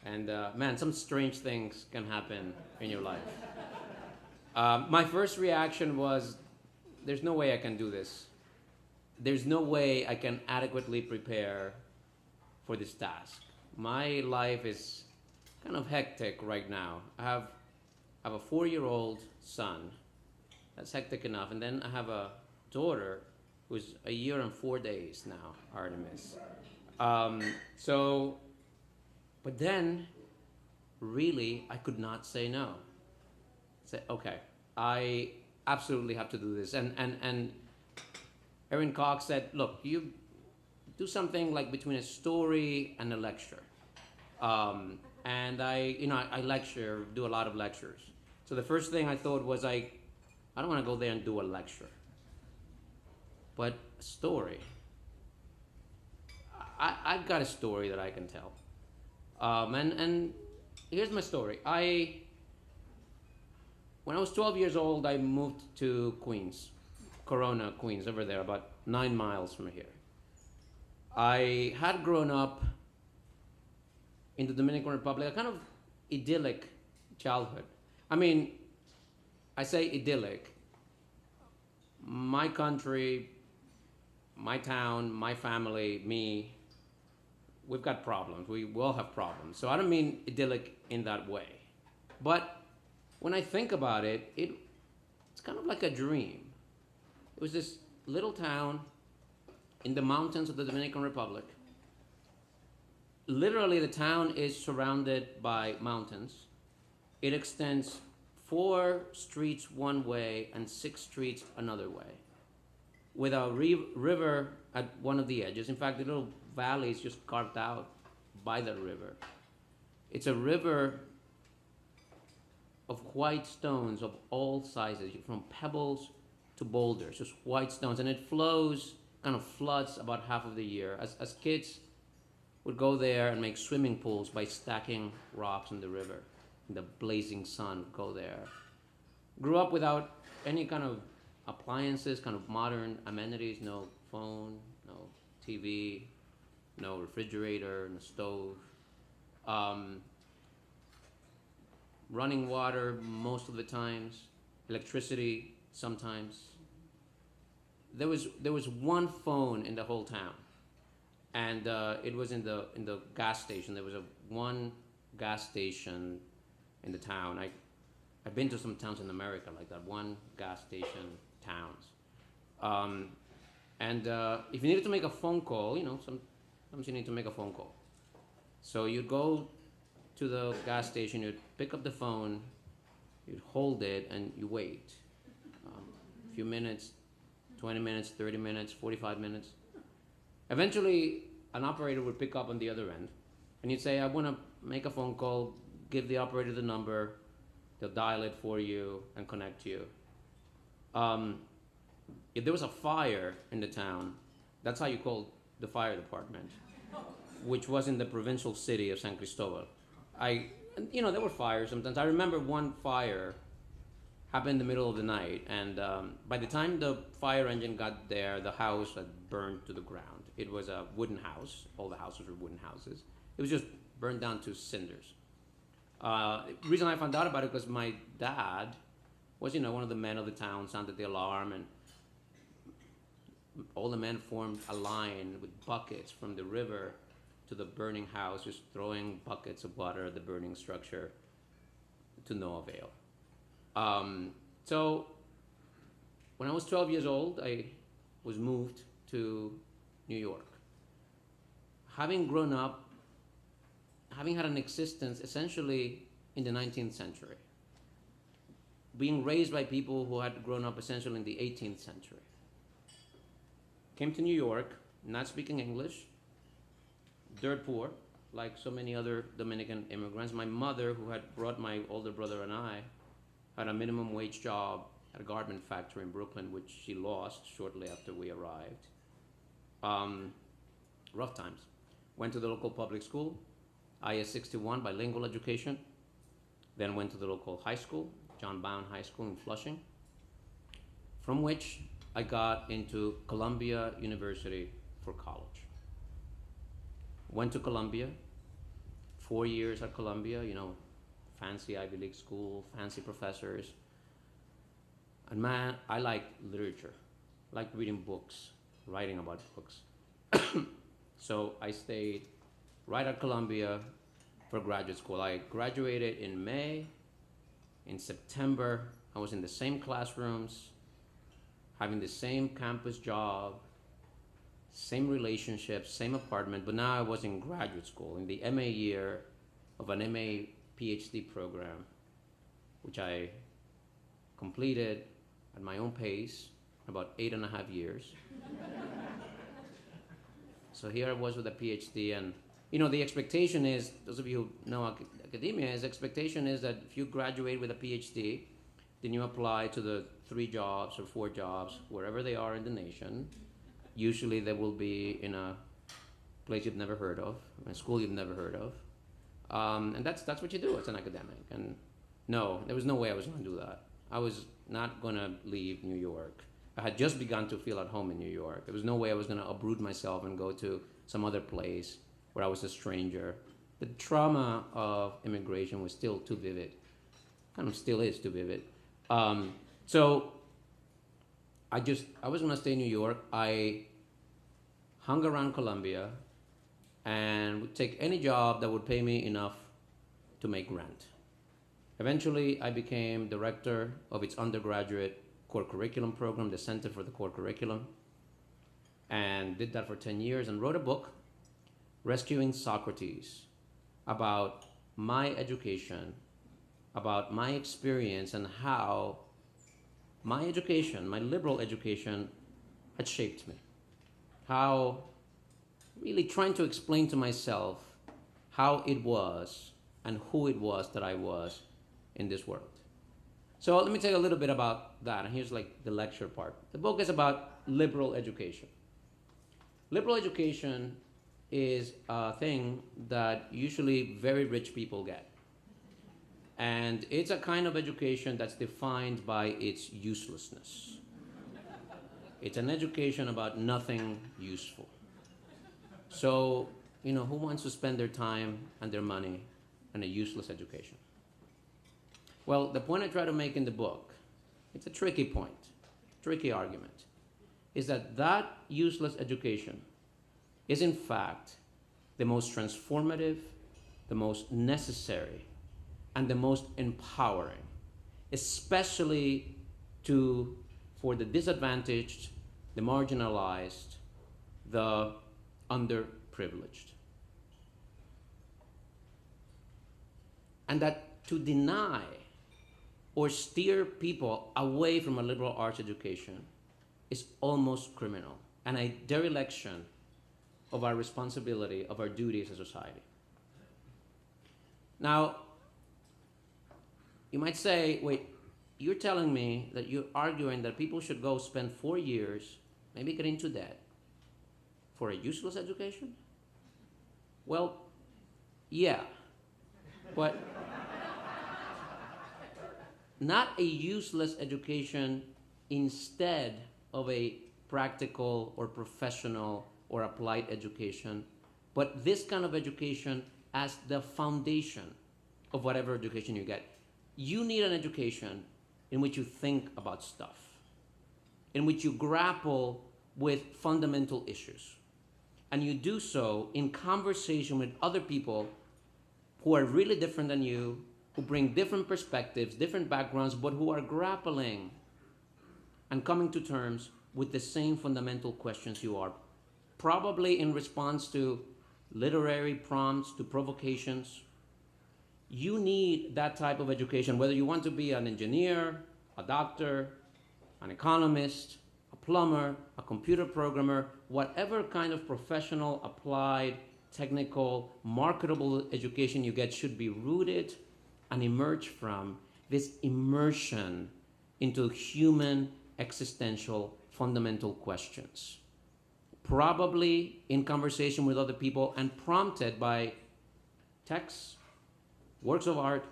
And man, some strange things can happen in your life. My first reaction was, there's no way I can do this. There's no way I can adequately prepare for this task. My life is kind of hectic right now. I have a 4-year-old son. That's hectic enough. And then I have a daughter who's 1 year and 4 days now, Artemis. But then, really, I could not say no. Say, okay, I absolutely have to do this. And Erin Cox said, look, you do something like between a story and a lecture. And I lecture, do a lot of lectures. So the first thing I thought was I don't want to go there and do a lecture. But a story. I've got a story that I can tell. And here's my story. When I was 12 years old, I moved to Queens, Corona, Queens, over there, about 9 miles from here. I had grown up in the Dominican Republic, a kind of idyllic childhood. I mean, I say idyllic. My country, my town, my family, me, we've got problems. We all have problems. So I don't mean idyllic in that way. But when I think about it, it's kind of like a dream. It was this little town in the mountains of the Dominican Republic. Literally, the town is surrounded by mountains. It extends 4 streets one way and 6 streets another way, with a river at one of the edges. In fact, the little valley is just carved out by the river. It's a river of white stones of all sizes, from pebbles to boulders, just white stones. And it flows, kind of floods about half of the year. As kids would go there and make swimming pools by stacking rocks in the river. In the blazing sun, go there. Grew up without any kind of appliances, kind of modern amenities, no phone, no TV, no refrigerator, no stove. Running water most of the times, electricity sometimes. There was one phone in the whole town, and it was in the gas station. There was one gas station in the town. I've been to some towns in America like that, one gas station towns. If you needed to make a phone call, sometimes you need to make a phone call. So you'd go to the gas station, you'd pick up the phone, you'd hold it, and you wait. A few minutes, 20 minutes, 30 minutes, 45 minutes. Eventually, an operator would pick up on the other end, and you'd say, I want to make a phone call, give the operator the number, they'll dial it for you and connect you. If there was a fire in the town, that's how you called the fire department, which was in the provincial city of San Cristobal. There were fires sometimes. I remember one fire happened in the middle of the night, and by the time the fire engine got there, the house had burned to the ground. It was a wooden house. All the houses were wooden houses. It was just burned down to cinders. The reason I found out about it was my dad was, one of the men of the town, sounded the alarm, and all the men formed a line with buckets from the river to the burning house, just throwing buckets of water at the burning structure to no avail. So when I was 12 years old, I was moved to New York. Having grown up, having had an existence essentially in the 19th century, being raised by people who had grown up essentially in the 18th century. Came to New York, not speaking English, dirt poor, like so many other Dominican immigrants. My mother, who had brought my older brother and I, had a minimum wage job at a garment factory in Brooklyn, which she lost shortly after we arrived. Rough times. Went to the local public school, IS 61, bilingual education. Then went to the local high school, John Bowen High School in Flushing, from which I got into Columbia University for college. Went to Columbia, 4 years at Columbia, fancy Ivy League school, fancy professors. And man, I liked literature, liked reading books, writing about books. So I stayed right at Columbia for graduate school. I graduated in May. In September, I was in the same classrooms, having the same campus job, same relationships, same apartment, but now I was in graduate school, in the MA year of an MA PhD program, which I completed at my own pace, about 8.5 years. So here I was with a PhD, and the expectation is, those of you who know academia, the expectation is that if you graduate with a PhD, then you apply to the 3 jobs or 4 jobs, wherever they are in the nation. Usually they will be in a place you've never heard of, a school you've never heard of. And that's what you do as an academic. And no, there was no way I was going to do that. I was not going to leave New York. I had just begun to feel at home in New York. There was no way I was going to uproot myself and go to some other place where I was a stranger. The trauma of immigration was still too vivid. Kind of still is too vivid. So I was going to stay in New York. I hung around Columbia and would take any job that would pay me enough to make rent. Eventually, I became director of its undergraduate core curriculum program, the Center for the Core Curriculum, and did that for 10 years and wrote a book, Rescuing Socrates, about my education, about my experience and how my education, my liberal education, had shaped me. How really trying to explain to myself how it was and who it was that I was in this world. So let me tell you a little bit about that, and here's like the lecture part. The book is about liberal education. Liberal education is a thing that usually very rich people get. And it's a kind of education that's defined by its uselessness. It's an education about nothing useful. So, who wants to spend their time and their money on a useless education? Well, the point I try to make in the book, it's a tricky point, tricky argument, is that useless education is in fact the most transformative, the most necessary, and the most empowering, especially for the disadvantaged the marginalized, the underprivileged. And that to deny or steer people away from a liberal arts education is almost criminal and a dereliction of our responsibility, of our duty as a society. Now, you might say, wait, you're telling me that you're arguing that people should go spend 4 years, maybe get into debt, for a useless education? Well, yeah, but not a useless education instead of a practical or professional or applied education, but this kind of education as the foundation of whatever education you get. You need an education in which you think about stuff, in which you grapple with fundamental issues. And you do so in conversation with other people who are really different than you, who bring different perspectives, different backgrounds, but who are grappling and coming to terms with the same fundamental questions you are, probably in response to literary prompts, to provocations. You need that type of education, whether you want to be an engineer, a doctor, an economist, a plumber, a computer programmer, whatever kind of professional, applied, technical, marketable education you get should be rooted and emerge from this immersion into human, existential, fundamental questions. Probably in conversation with other people and prompted by texts, works of art,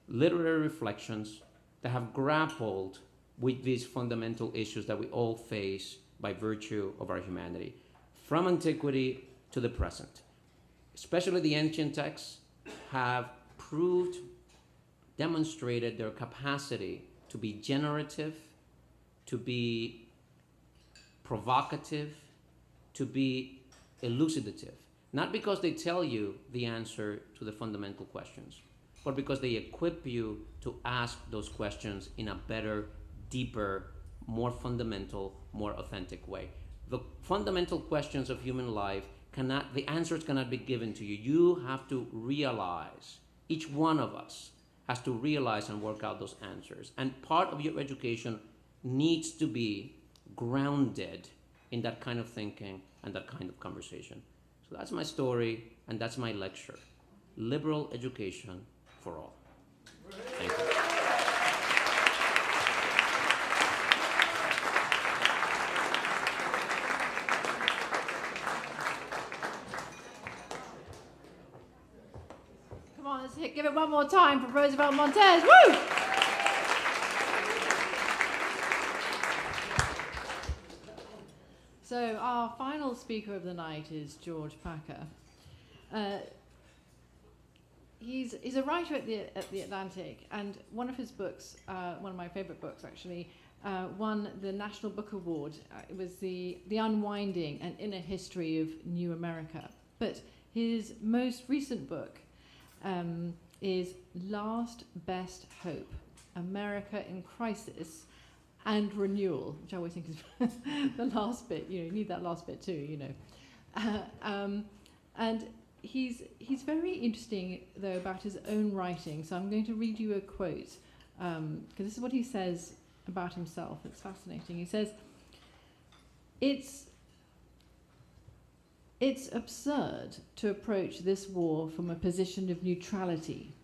literary reflections that have grappled with these fundamental issues that we all face by virtue of our humanity, from antiquity to the present. Especially the ancient texts have proved, demonstrated their capacity to be generative, to be provocative, to be elucidative. Not because they tell you the answer to the fundamental questions, but because they equip you to ask those questions in a better, deeper, more fundamental, more authentic way. The fundamental questions of human life the answers cannot be given to you. You have to realize, each one of us has to realize and work out those answers. And part of your education needs to be grounded in that kind of thinking and that kind of conversation. So that's my story, and that's my lecture. Liberal education for all. Thank you. Come on, let's give it one more time for Roosevelt Montez. Woo! So our final speaker of the night is George Packer. He's a writer at the Atlantic, and one of his books, one of my favorite books actually, won the National Book Award. It was the Unwinding, an Inner History of New America. But his most recent book is Last Best Hope, America in Crisis and Renewal, which I always think is the last bit. You need that last bit too, And he's very interesting, though, about his own writing. So I'm going to read you a quote, because this is what he says about himself. It's fascinating. He says, It's absurd to approach this war from a position of neutrality.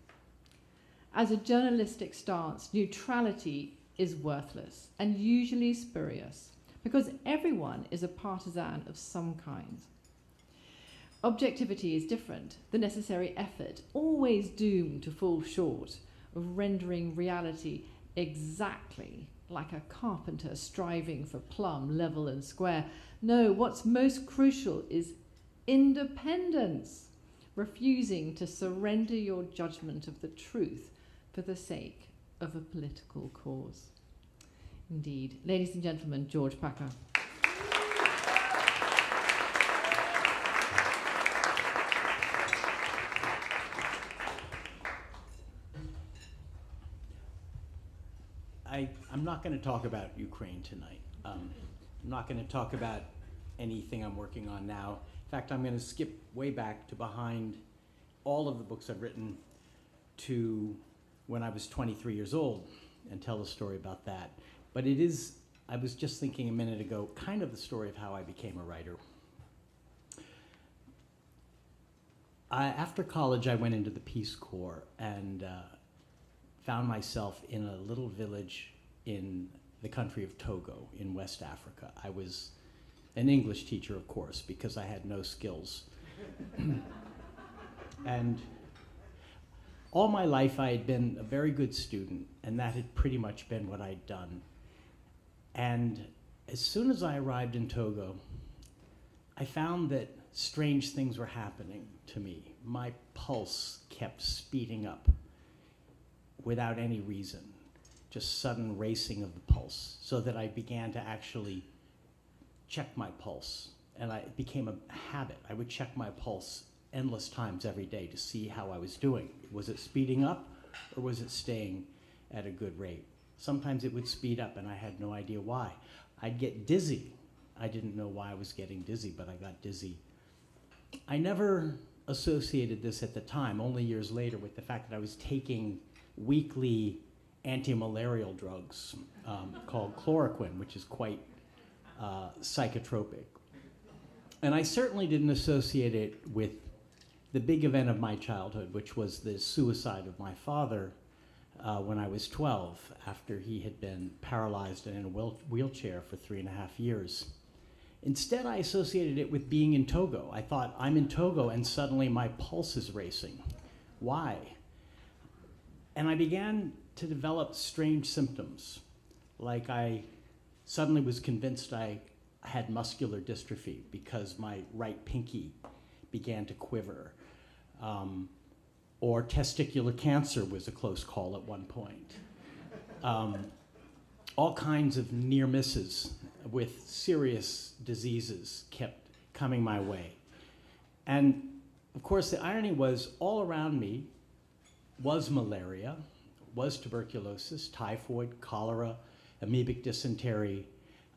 As a journalistic stance, neutrality is worthless and usually spurious, because everyone is a partisan of some kind. Objectivity is different, the necessary effort, always doomed to fall short of rendering reality exactly like a carpenter striving for plumb, level, and square. No, what's most crucial is independence, refusing to surrender your judgment of the truth for the sake of a political cause. Indeed. Ladies and gentlemen, George Packer. I'm not going to talk about Ukraine tonight. I'm not going to talk about anything I'm working on now. In fact, I'm going to skip way back to behind all of the books I've written to when I was 23 years old and tell the story about that. But it is, I was just thinking a minute ago, kind of the story of how I became a writer. After college, I went into the Peace Corps and found myself in a little village in the country of Togo in West Africa. I was an English teacher, of course, because I had no skills. And all my life I had been a very good student, and that had pretty much been what I'd done. And as soon as I arrived in Togo, I found that strange things were happening to me. My pulse kept speeding up without any reason, just sudden racing of the pulse, so that I began to actually check my pulse. And it became a habit. I would check my pulse endless times every day to see how I was doing. Was it speeding up or was it staying at a good rate? Sometimes it would speed up and I had no idea why. I'd get dizzy. I didn't know why I was getting dizzy, but I got dizzy. I never associated this at the time, only years later, with the fact that I was taking weekly anti-malarial drugs called chloroquine, which is quite psychotropic. And I certainly didn't associate it with the big event of my childhood, which was the suicide of my father when I was 12, after he had been paralyzed and in a wheelchair for 3.5 years. Instead, I associated it with being in Togo. I thought, I'm in Togo and suddenly my pulse is racing. Why? And I began to develop strange symptoms, like I suddenly was convinced I had muscular dystrophy because my right pinky began to quiver. Or testicular cancer was a close call at one point. All kinds of near misses with serious diseases kept coming my way. And of course, the irony was all around me was malaria, was tuberculosis, typhoid, cholera, amoebic dysentery,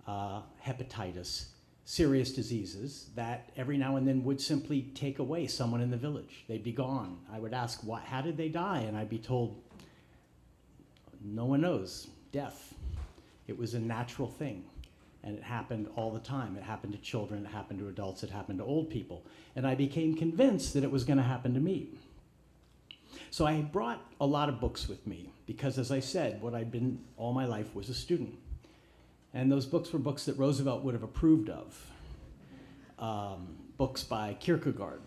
hepatitis, serious diseases that every now and then would simply take away someone in the village. They'd be gone. I would ask, how did they die? And I'd be told, no one knows, death. It was a natural thing, and it happened all the time. It happened to children, it happened to adults, it happened to old people. And I became convinced that it was going to happen to me. So I brought a lot of books with me because, as I said, what I'd been all my life was a student. And those books were books that Roosevelt would have approved of. Books by Kierkegaard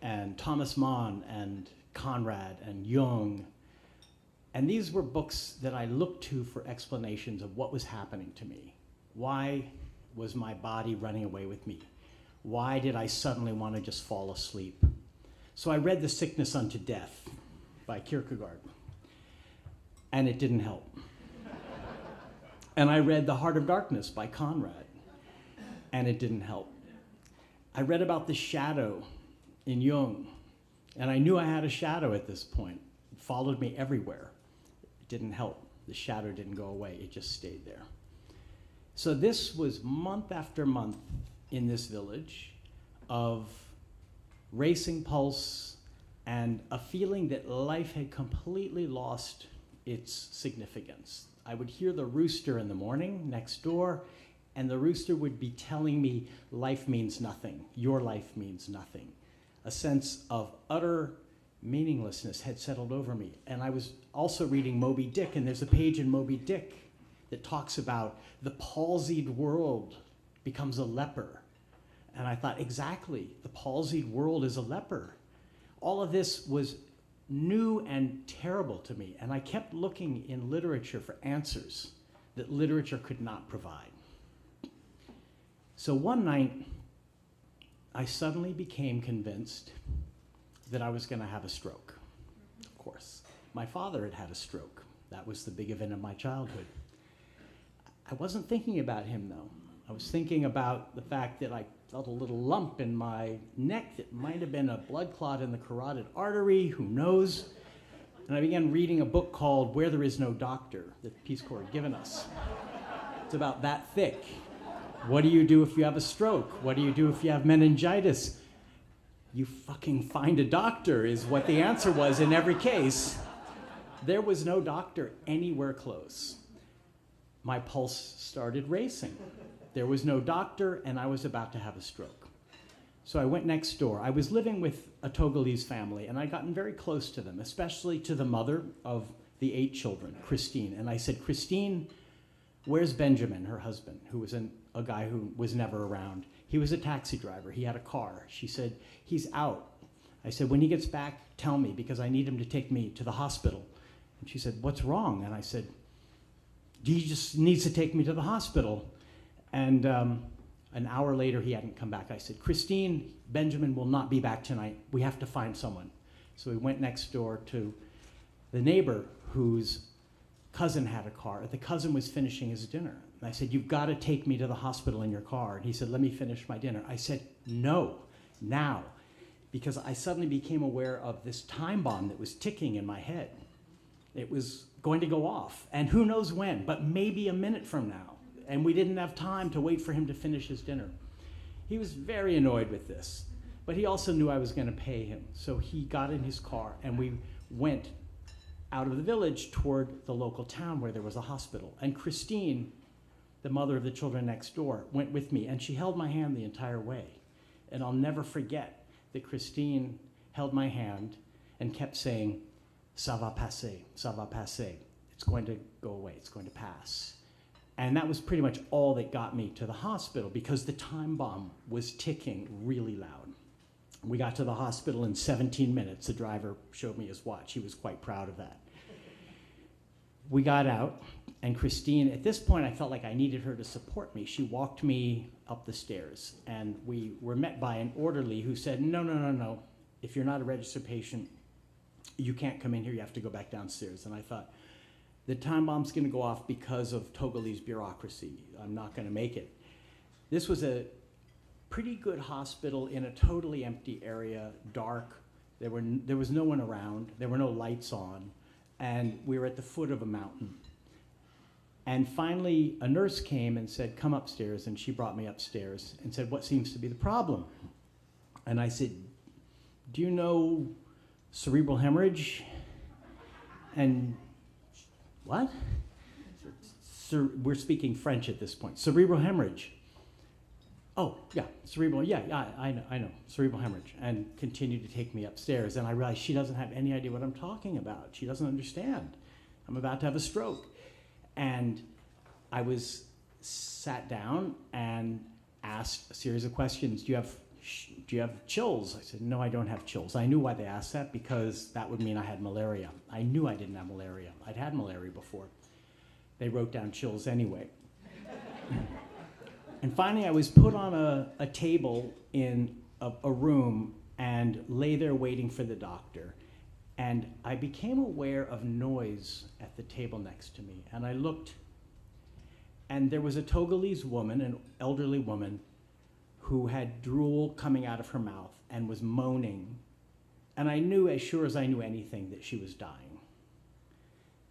and Thomas Mann and Conrad and Jung. And these were books that I looked to for explanations of what was happening to me. Why was my body running away with me? Why did I suddenly want to just fall asleep? So I read The Sickness Unto Death by Kierkegaard, and it didn't help. And I read The Heart of Darkness by Conrad, and it didn't help. I read about the shadow in Jung, and I knew I had a shadow at this point. It followed me everywhere. It didn't help. The shadow didn't go away. It just stayed there. So this was month after month in this village of racing pulse and a feeling that life had completely lost its significance. I would hear the rooster in the morning next door, and the rooster would be telling me life means nothing, your life means nothing. A sense of utter meaninglessness had settled over me. And I was also reading Moby Dick, and there's a page in Moby Dick that talks about the palsied world becomes a leper. And I thought, exactly, the palsied world is a leper. All of this was new and terrible to me, and I kept looking in literature for answers that literature could not provide. So one night, I suddenly became convinced that I was going to have a stroke. Of course, my father had had a stroke. That was the big event of my childhood. I wasn't thinking about him, though. I was thinking about the fact that I felt a little lump in my neck that might have been a blood clot in the carotid artery, who knows? And I began reading a book called Where There Is No Doctor that the Peace Corps had given us. It's about that thick. What do you do if you have a stroke? What do you do if you have meningitis? You fucking find a doctor is what the answer was in every case. There was no doctor anywhere close. My pulse started racing. There was no doctor, and I was about to have a stroke. So I went next door. I was living with a Togolese family, and I'd gotten very close to them, especially to the mother of the 8 children, Christine. And I said, Christine, where's Benjamin, her husband, who was a guy who was never around? He was a taxi driver. He had a car. She said, he's out. I said, when he gets back, tell me, because I need him to take me to the hospital. And she said, what's wrong? And I said, he just needs to take me to the hospital. And an hour later, he hadn't come back. I said, Christine, Benjamin will not be back tonight. We have to find someone. So we went next door to the neighbor whose cousin had a car. The cousin was finishing his dinner. And I said, you've got to take me to the hospital in your car. And he said, let me finish my dinner. I said, no, now. Because I suddenly became aware of this time bomb that was ticking in my head. It was going to go off. And who knows when, but maybe a minute from now. And we didn't have time to wait for him to finish his dinner. He was very annoyed with this, but he also knew I was going to pay him. So he got in his car and we went out of the village toward the local town where there was a hospital. And Christine, the mother of the children next door, went with me, and she held my hand the entire way. And I'll never forget that Christine held my hand and kept saying, ça va passer, ça va passer. It's going to go away, it's going to pass. And that was pretty much all that got me to the hospital, because the time bomb was ticking really loud. We got to the hospital in 17 minutes. The driver showed me his watch. He was quite proud of that. We got out, and Christine, at this point, I felt like I needed her to support me. She walked me up the stairs, and we were met by an orderly who said, no, no, no, no. If you're not a registered patient, you can't come in here. You have to go back downstairs. And I thought, the time bomb's going to go off because of Togolese bureaucracy. I'm not going to make it. This was a pretty good hospital in a totally empty area, dark. There was no one around. There were no lights on. And we were at the foot of a mountain. And finally, a nurse came and said, come upstairs. And she brought me upstairs and said, what seems to be the problem? And I said, do you know cerebral hemorrhage? And what? We're speaking French at this point. Cerebral hemorrhage. Oh, yeah, cerebral, yeah, I know, cerebral hemorrhage. And continued to take me upstairs. And I realized she doesn't have any idea what I'm talking about. She doesn't understand. I'm about to have a stroke. And I was sat down and asked a series of questions. Do you have chills? I said, no, I don't have chills. I knew why they asked that, because that would mean I had malaria. I knew I didn't have malaria. I'd had malaria before. They wrote down chills anyway. And finally, I was put on a table in a room and lay there waiting for the doctor. And I became aware of noise at the table next to me. And I looked, and there was a Togolese woman, an elderly woman, who had drool coming out of her mouth and was moaning. And I knew, as sure as I knew anything, that she was dying.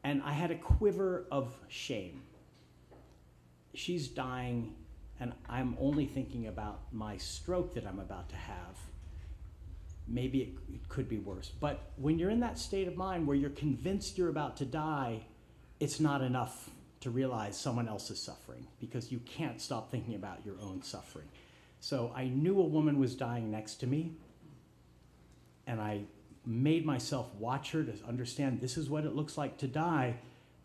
And I had a quiver of shame. She's dying, and I'm only thinking about my stroke that I'm about to have. Maybe it could be worse. But when you're in that state of mind where you're convinced you're about to die, it's not enough to realize someone else is suffering, because you can't stop thinking about your own suffering. So I knew a woman was dying next to me, and I made myself watch her to understand this is what it looks like to die,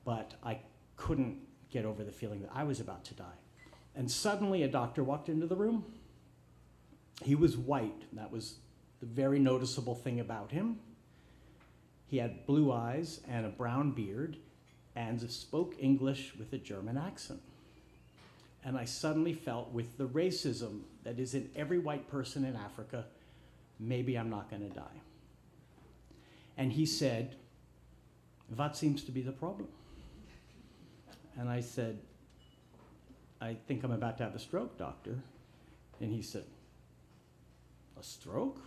but I couldn't get over the feeling that I was about to die. And suddenly a doctor walked into the room. He was white. That was the very noticeable thing about him. He had blue eyes and a brown beard and spoke English with a German accent. And I suddenly felt, with the racism that is in every white person in Africa, maybe I'm not going to die. And he said, what seems to be the problem? And I said, I think I'm about to have a stroke, doctor. And he said, a stroke?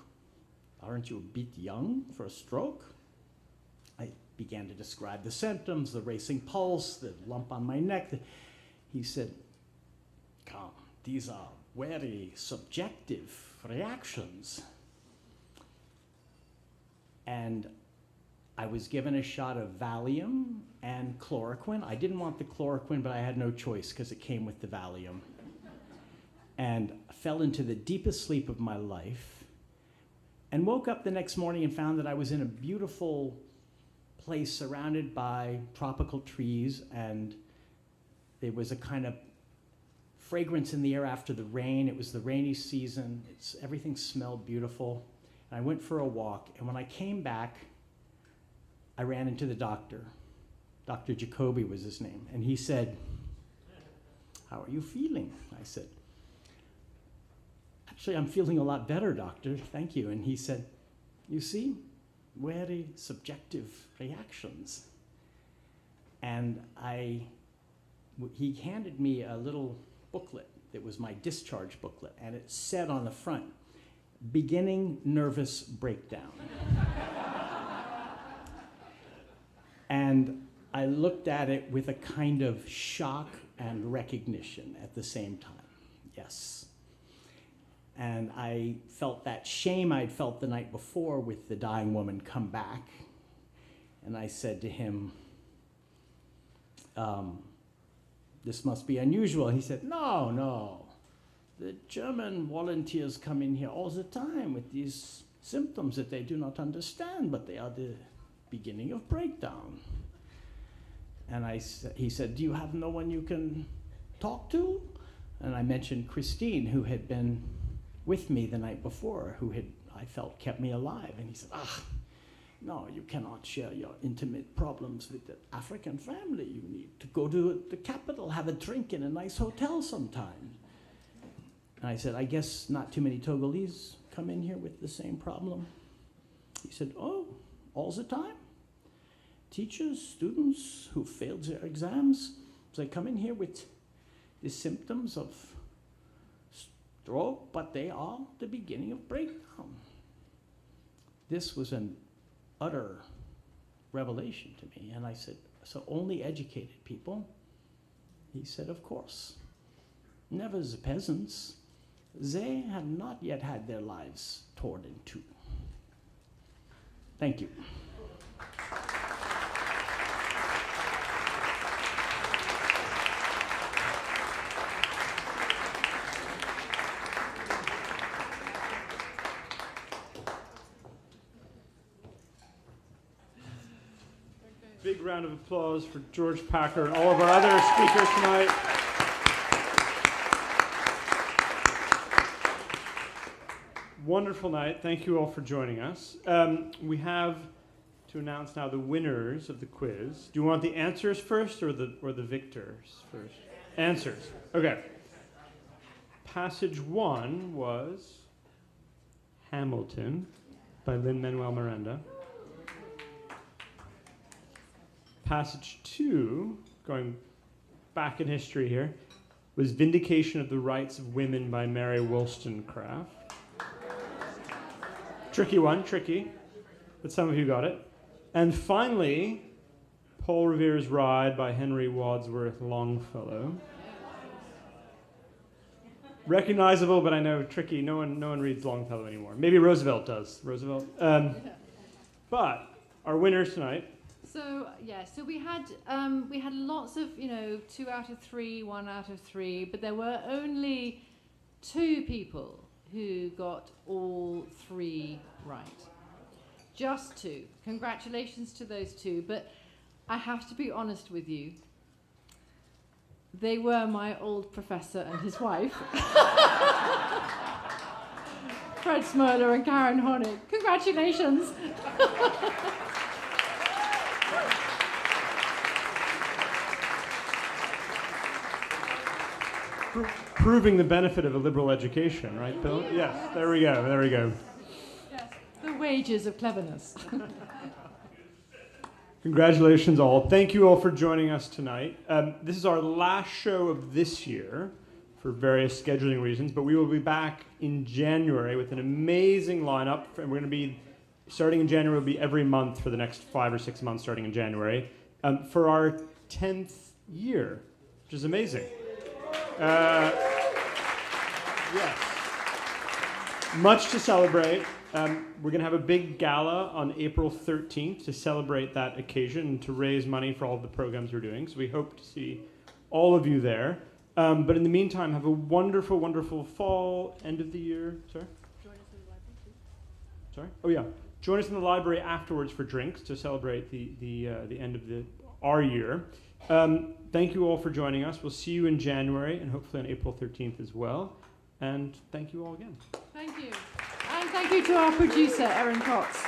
Aren't you a bit young for a stroke? I began to describe the symptoms, the racing pulse, the lump on my neck. He said, come, these are very subjective reactions. And I was given a shot of Valium and chloroquine. I didn't want the chloroquine, but I had no choice because it came with the Valium. And I fell into the deepest sleep of my life and woke up the next morning and found that I was in a beautiful place surrounded by tropical trees, and there was a kind of fragrance in the air after the rain. It was the rainy season. Everything smelled beautiful. And I went for a walk, and when I came back, I ran into the doctor. Dr. Jacoby was his name. And he said, "How are you feeling?" I said, "Actually, I'm feeling a lot better, doctor. Thank you." And he said, "You see, very subjective reactions." And he handed me a little booklet that was my discharge booklet, and it said on the front, "Beginning nervous breakdown." And I looked at it with a kind of shock and recognition at the same time. Yes. And I felt that shame I'd felt the night before with the dying woman come back. And I said to him, "This must be unusual." He said, No. The German volunteers come in here all the time with these symptoms that they do not understand, but they are the beginning of breakdown. And he said, "Do you have no one you can talk to?" And I mentioned Christine, who had been with me the night before, who I felt kept me alive. And he said, "No, you cannot share your intimate problems with the African family. You need to go to the capital, have a drink in a nice hotel sometime." And I said, "I guess not too many Togolese come in here with the same problem." He said, "Oh, all the time. Teachers, students who failed their exams, they come in here with the symptoms of stroke, but they are the beginning of breakdown." This was an utter revelation to me. And I said, "So only educated people?" He said, "Of course. Never the peasants. They have not yet had their lives torn in two." Thank you. Big round of applause for George Packer and all of our other speakers tonight. Wonderful night. Thank you all for joining us. We have to announce now the winners of the quiz. Do you want the answers first or the victors first? Answers. Okay. Passage 1 was Hamilton by Lin-Manuel Miranda. Passage 2, going back in history here, was Vindication of the Rights of Women by Mary Wollstonecraft. Tricky one, tricky, but some of you got it. And finally, Paul Revere's Ride by Henry Wadsworth Longfellow. Recognizable, but I know tricky. No one reads Longfellow anymore. Maybe Roosevelt does. But our winners tonight. So we had lots of 2 out of 3, 1 out of 3, but there were only 2 people who got all 3 right. Just 2. Congratulations to those 2. But I have to be honest with you. They were my old professor and his wife, Fred Smoller and Karen Honig. Congratulations. Proving the benefit of a liberal education, right, Bill? Yes, there we go. Yes, the wages of cleverness. Congratulations all. Thank you all for joining us tonight. This is our last show of this year for various scheduling reasons, but we will be back in January with an amazing lineup. And we're going to be, starting in January, will be every month for the next 5 or 6 months starting in January, for our 10th year, which is amazing. Yes. Much to celebrate. We're going to have a big gala on April 13th to celebrate that occasion and to raise money for all of the programs we're doing. So we hope to see all of you there. But in the meantime, have a wonderful, wonderful fall, end of the year. Sorry? Join us in the library, too. Sorry? Oh, yeah. Join us in the library afterwards for drinks to celebrate the end of our year. Thank you all for joining us. We'll see you in January and hopefully on April 13th as well. And thank you all again. Thank you. And thank you to our producer, Erin Cox.